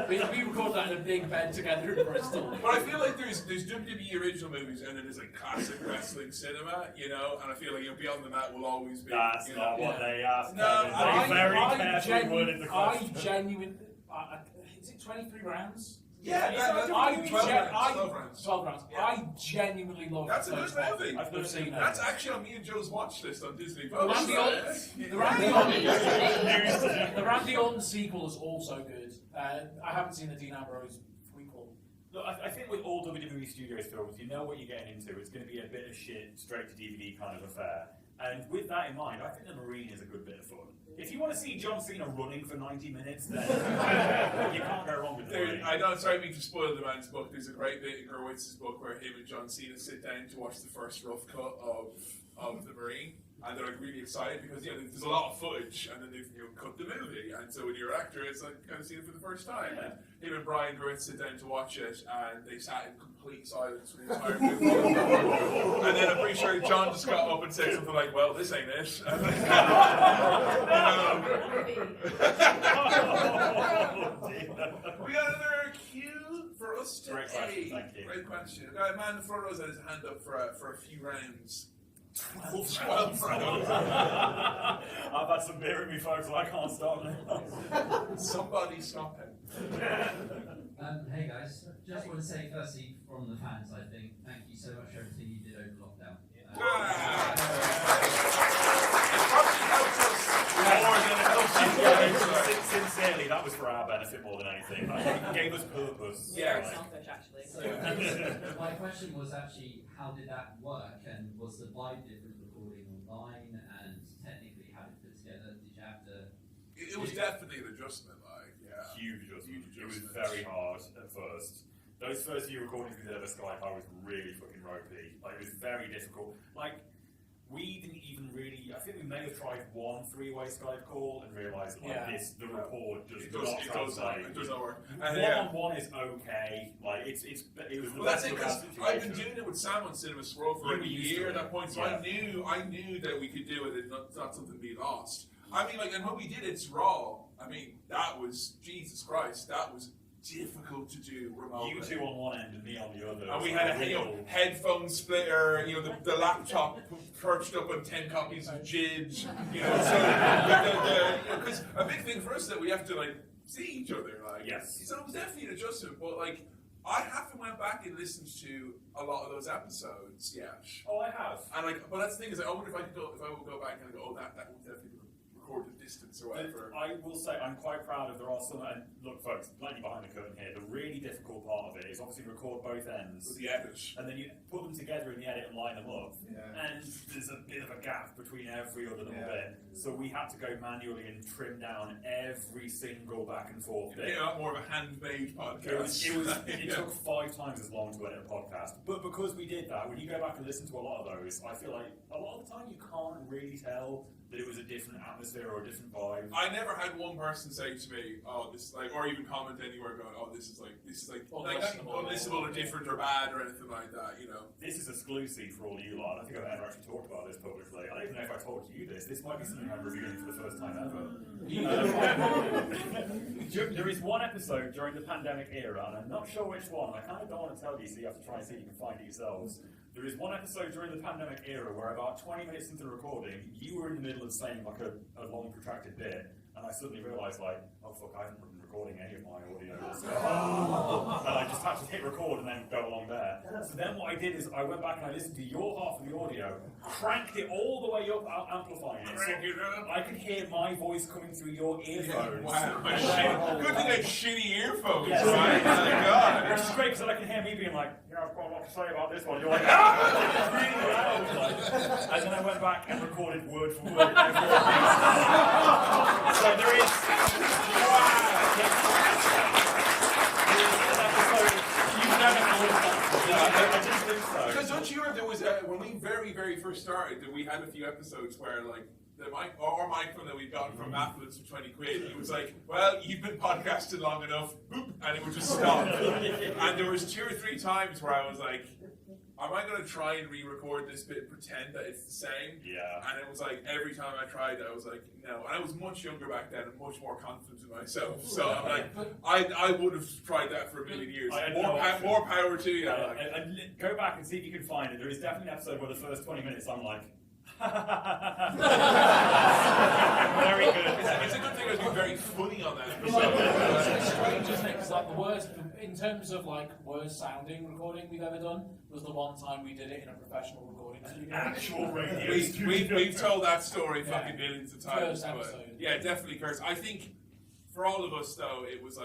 We recorded that in a big bed together in Bristol. But I feel like there's WWE original movies, and then there's like classic wrestling cinema, you know. And I feel like beyond the mat will always be. That's you not know, what they asked. No, They very carefully worded the question. Is it 23 rounds? Yeah, that's 12 rounds. 12 rounds. Yeah. I genuinely love That's a good movie. I've seen that. That's actually on me and Joe's watch list on Disney The Plus. Randy Orton sequel is also good. I haven't seen the Dean Ambrose prequel. Look, I think with all WWE Studios films, you know what you're getting into. It's going to be a bit of shit, straight to DVD kind of affair. And with that in mind, I think The Marine is a good bit of fun. If you want to see John Cena running for 90 minutes, then you can't go wrong with The Marine. I don't sorry me to spoil the man's book. There's a great bit in Gerwitz's book where him and John Cena sit down to watch the first rough cut of The Marine. And they're like really excited because there's a lot of footage, and then they've cut the movie, and so when you're an actor, it's like kind of seeing it for the first time. Yeah. And him and Brian Gerwitz sit down to watch it, and they sat in complete silence for the entire movie. And then I'm pretty sure John just got up and said something like, "Well, this ain't it." And like, we got another cue for us today. Great question, thank you. Great question. A guy, man in front of us had his hand up for a few rounds. 12 rounds. I've had some beer in me, folks, so I can't stop now. Somebody stop him. Hey guys, just want to say firstly from the fans, I think, thank you so much for everything you did over lockdown. It probably helps us more than it helps you guys. Sincerely, that was for our benefit more than anything. I think it gave us purpose. Very Yeah. selfish, actually. So, my question was actually, how did that work, and was the vibe different recording online, and technically how did it fit together? Did you have to... It was definitely an adjustment, like, yeah. Huge adjustment. It was very hard at first. Those first few recordings we did over Skype, I was really fucking ropey. Like, it was very difficult. Like, we didn't even really, I think we may have tried one three-way Skype call and realised, like, the rapport does not translate. It does not work. One-on-one is okay. Like, it was the Well, that's best it, of our because I've been doing it with Sam on Cinema Swirl for You a were used year to at that point, so yeah. I knew that we could do it and not something to be lost. I mean, like, and when we did It's Raw, I mean, that was, Jesus Christ, that was difficult to do remotely. You two on one end and me on the other. And we had a headphone splitter, the laptop perched up on 10 copies of Jid, so because a big thing for us that we have to like see each other, like. Yes. So it was definitely an adjustment, but like I haven't went back and listened to a lot of those episodes yet. Oh, I have. And like, but that's the thing is, I wonder if I would go back and go, oh, that was definitely record the distance or whatever. I will say I'm quite proud of there are some, and look folks, slightly behind the curtain here, the really difficult part of it is obviously record both ends. With the edit. And then you put them together in the edit and line them up. Yeah. And there's a bit of a gap between every other little bit. So we had to go manually and trim down every single back and forth bit. Yeah, more of a handmade podcast. It took 5 times as long to edit a podcast. But because we did that, when you go back and listen to a lot of those, I feel like a lot of the time you can't really tell that it was a different atmosphere or a different vibe. I never had one person say to me, "Oh, this like," or even comment anywhere going, "Oh, this is unlistenable or different or bad or anything like that." You know. This is exclusive for all you lot. I don't think I've ever actually talked about this publicly. I don't even know if I told you this. This might be something I'm reviewing for the first time ever. There is one episode during the pandemic era, and I'm not sure which one. I kind of don't want to tell you, so you have to try and see if you can find it yourselves. There is one episode during the pandemic era where about 20 minutes into the recording, you were in the middle of saying like a long protracted bit, and I suddenly realised like, oh fuck, I haven't been recording any of my audio. And I just had to hit record and then go along there. So then what I did is I went back and I listened to your half of the audio, cranked it all the way up, amplifying it. So I could hear my voice coming through your earphones. Wow. Good thing they had shitty earphones, yes. right? Thank God. Which is great because I can hear me being like, yeah, I've got a lot to say about this one. You're like, ah! It's really loud. Like, and then I went back and recorded word for word. So there is. I didn't think so. Because don't you remember there was when we very first started, that we had a few episodes where like the microphone that we'd gotten from Affluence for 20 quid, he was like, well, you've been podcasting long enough, boop, and it would just stop. And there was 2 or 3 times where I was like, am I going to try and re-record this bit and pretend that it's the same? Yeah. And it was like, every time I tried it, I was like, no. And I was much younger back then and much more confident in myself. So I'm like, I would have tried that for a million years. More power to you. And go back and see if you can find it. There is definitely an episode where the first 20 minutes I'm like, very good. It's a good thing I was being very funny on that episode. It's strange, isn't it? Because like the worst, in terms of like worst sounding recording we've ever done, was the one time we did it in a professional recording studio. Actual radio. We've told that story fucking millions of times. First episode. Yeah, definitely cursed. I think for all of us though, it was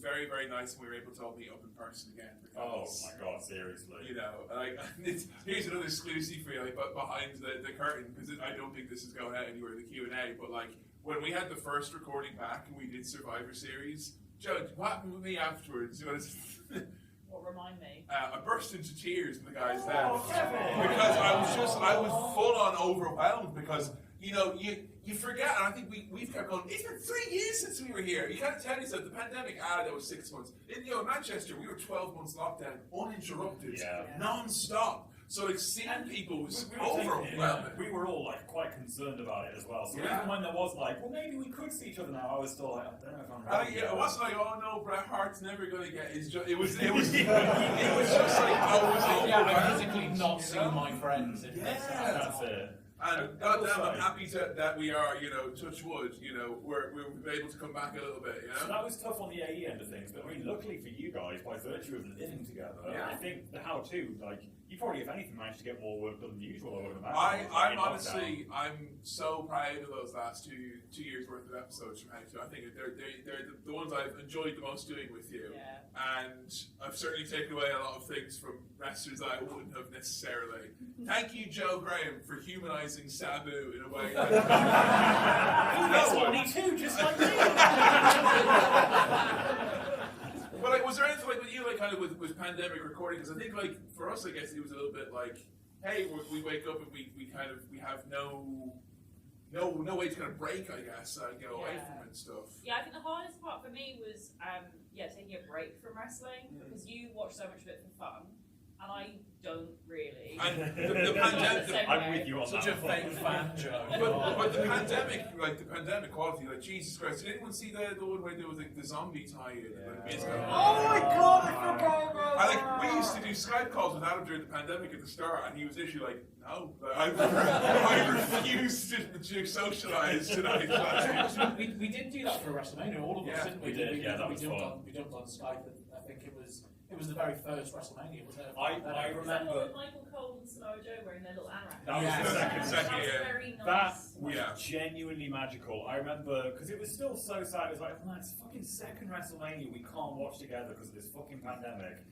very, very nice when we were able to all meet up in person again. Because, oh my god, seriously. You know, like here's another exclusive for you, like, but behind the curtain, because I don't think this is going out anywhere in the Q&A, but like when we had the first recording back and we did Survivor Series, Joe, what happened with me afterwards? What, remind me? I burst into tears when the guys left because I was full on overwhelmed because you forget, and I think we've kept going. It's been 3 years since we were here. You can't tell yourself the pandemic. That was 6 months. In Manchester, we were 12 months lockdown, uninterrupted, non-stop. So like seeing people was overwhelming. We were all like quite concerned about it as well. So even when there was like, well, maybe we could see each other now, I was still like, I don't know if I'm ready. It wasn't like, oh no, Bret Hart's never going to get his job. It was just like, I was I physically not seeing my friends. That's it. And goddamn, I'm happy that we are, touch wood, we're able to come back a little bit, So that was tough on the AE end of things, but I mean, luckily for you guys, by virtue of living together, I think the how-to, like, you probably, if anything, managed to get more work done than usual, I would imagine. I'm honestly, I'm so proud of those last two years worth of episodes from How To. I think they're the ones I've enjoyed the most doing with you. Yeah. And I've certainly taken away a lot of things from wrestlers that I wouldn't have necessarily. Thank you, Joe Graham, for humanizing Sabu in a way that... He's 22, just like me! But like, was there anything like with you, like kind of with pandemic recording? Because I think like for us, I guess it was a little bit like, hey, we wake up and we have no way to kind of break, I guess, get away from it and stuff. Yeah, I think the hardest part for me was taking a break from wrestling because you watch so much of it for fun, and I don't really. And the pandemic, I'm with you on such that. a fake fan joke. But the pandemic quality, like Jesus Christ! Did anyone see the one where there was like the zombie tie-in? Oh my god, I forgot about that! We used to do Skype calls with Adam during the pandemic at the start, and he was literally like, "No, I refuse to socialize tonight." we did do that for WrestleMania, all of us, didn't we? We did. Yeah, that was fun. We jumped on Skype, and I think it was It was the very first WrestleMania, wasn't it? I Is that the remember one with Michael Cole and Samoa Joe wearing their little anorak? that was Yes. the second. Second, That was yeah. very nice. That was Yeah. genuinely magical. I remember, because it was still so sad. It was like, man, it's fucking second WrestleMania we can't watch together because of this fucking pandemic.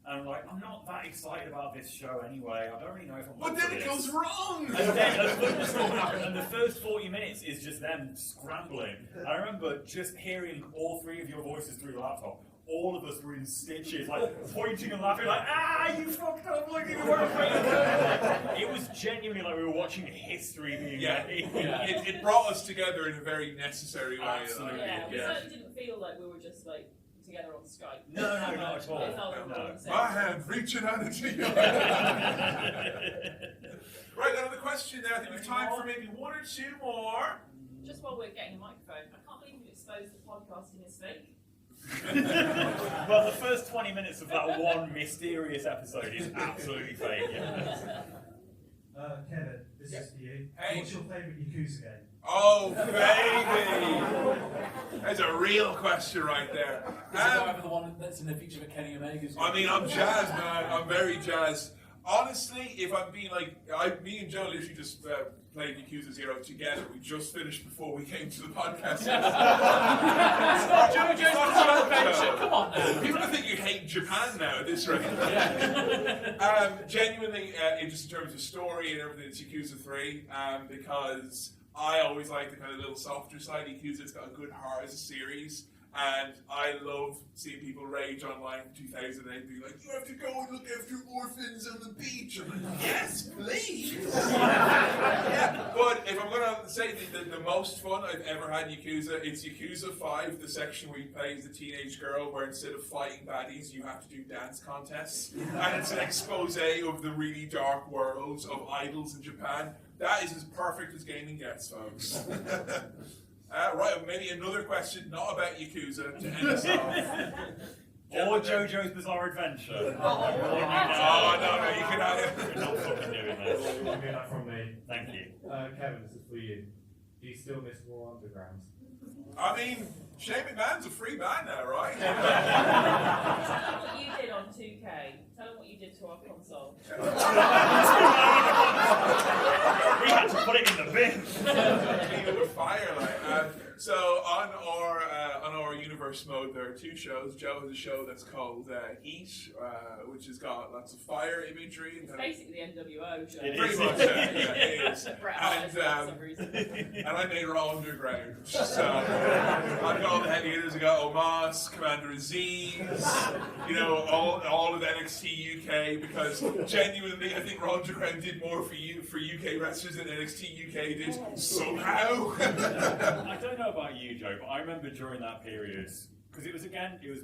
And I'm like, I'm not that excited about this show anyway. I don't really know if I'm. But then it goes wrong! And then a thunderstorm happened, and the first 40 minutes is just them scrambling. I remember just hearing all three of your voices through the laptop. All of us were in stitches, like pointing and laughing, like, you fucked up, look at you weren't afraid. It was genuinely like we were watching history being made. It brought us together in a very necessary way. Absolutely. Yeah, we certainly didn't feel like we were just like together on Skype. No, not at all. It felt like we were on the same. My hand reaching out into your Right, another question there. I think we've time for maybe one or two more. Just while we're getting a microphone, I can't believe you exposed the podcasting as fake. Well, the first 20 minutes of that one mysterious episode is absolutely fake. Yeah. Kevin, this is for you. Hey. What's your favourite Yakuza game? Oh, baby! That's a real question right there. Is it whatever the one that's in the feature of Kenny Omega's? I mean, I'm jazzed, man. I'm very jazzed. Honestly, if I'm being like, me and Joe literally just played Yakuza 0 together. We just finished before we came to the podcast. Come on now. People think you hate Japan now at this rate. Genuinely, just in terms of story and everything, it's Yakuza 3, because I always like the kind of little softer side. Yakuza, it's got a good heart as a series. And I love seeing people rage online in 2008, being like, you have to go and look after orphans on the beach. I'm like, yes, please. Yeah. But if I'm going to say the most fun I've ever had in Yakuza, it's Yakuza 5, the section where you play as the teenage girl, where instead of fighting baddies, you have to do dance contests. And it's an expose of the really dark worlds of idols in Japan. That is as perfect as gaming gets, folks. Right, maybe another question, not about Yakuza, to end us off. Or JoJo's Bizarre Adventure. Oh, no, you can have it. We're not fucking doing this. You'll get that from me. Thank you. Kevin, this is for you. Do you still miss War Underground? I mean, Shane McMahon's a free man now, right? Tell them what you did on 2K. Tell them what you did to our console. We had to put it in the bin. It would fire like. So on our universe mode, there are two shows. Joe has a show that's called Heat, which has got lots of fire imagery. And It's basically the NWO show. pretty much, it is. Bret Hart for some reason. And I made Raw Underground. So I've got all the heavy hitters. I got Omos, Commander Aziz, all of NXT UK, because genuinely I think Raw Underground did more for UK wrestlers than NXT UK did somehow. I don't know about you, Joe, but I remember during that period, because it was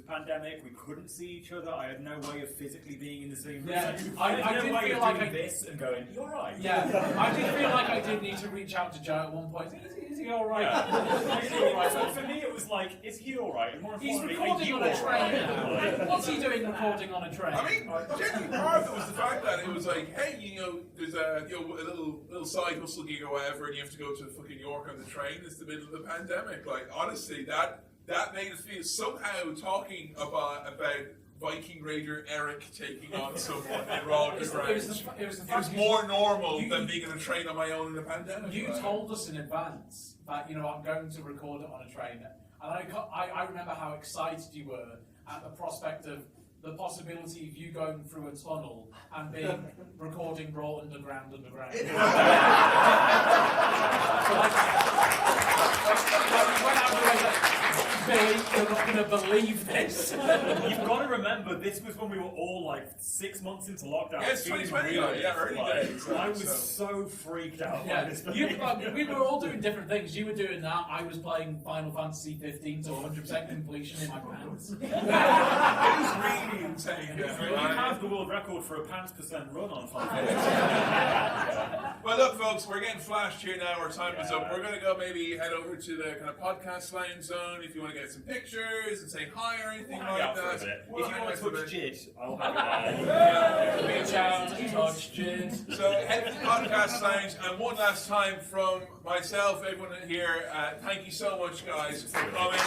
pandemic, we couldn't see each other, I had no way of physically being in the same room. Yeah, I I had did no way feel of like doing I- this and going, you're right. Yeah, I did feel like I did need to reach out to Joe at one point. Is he all right? Is he all right? So for me, it was like, is he all right? And more He's importantly, recording are on you a all train right? now. What's he doing recording on a train? I mean, genuinely part of it was the fact that it was like, hey, there's a little side hustle gig or whatever, and you have to go to fucking York on the train. It's the middle of the pandemic. Like, honestly, that made us feel somehow talking about Viking Raider Eric taking on someone in Raw Underground. It was more normal than being on a train on my own in a pandemic. You told us in advance that I'm going to record it on a train, and I remember how excited you were at the prospect of the possibility of you going through a tunnel and being recording Raw Underground. You're not going to believe this. You've got to remember, this was when we were all like 6 months into lockdown. Yeah, it's 2020, early days. I was so freaked out by this. We were all doing different things. You were doing that. I was playing Final Fantasy 15 to 100% completion in my pants. It was really insane. We have the world record for a pants percent run on Final Fantasy. Well, look, folks, we're getting flashed here now. Our time is up. We're going to go maybe head over to the kind of podcast lounge zone if you want to get some pictures and say hi or anything like that. If you want to touch Jid, I'll have it Be a challenge, touch, Jid. So head to the podcast lounge, and one last time from myself, everyone here, thank you so much, guys, for coming.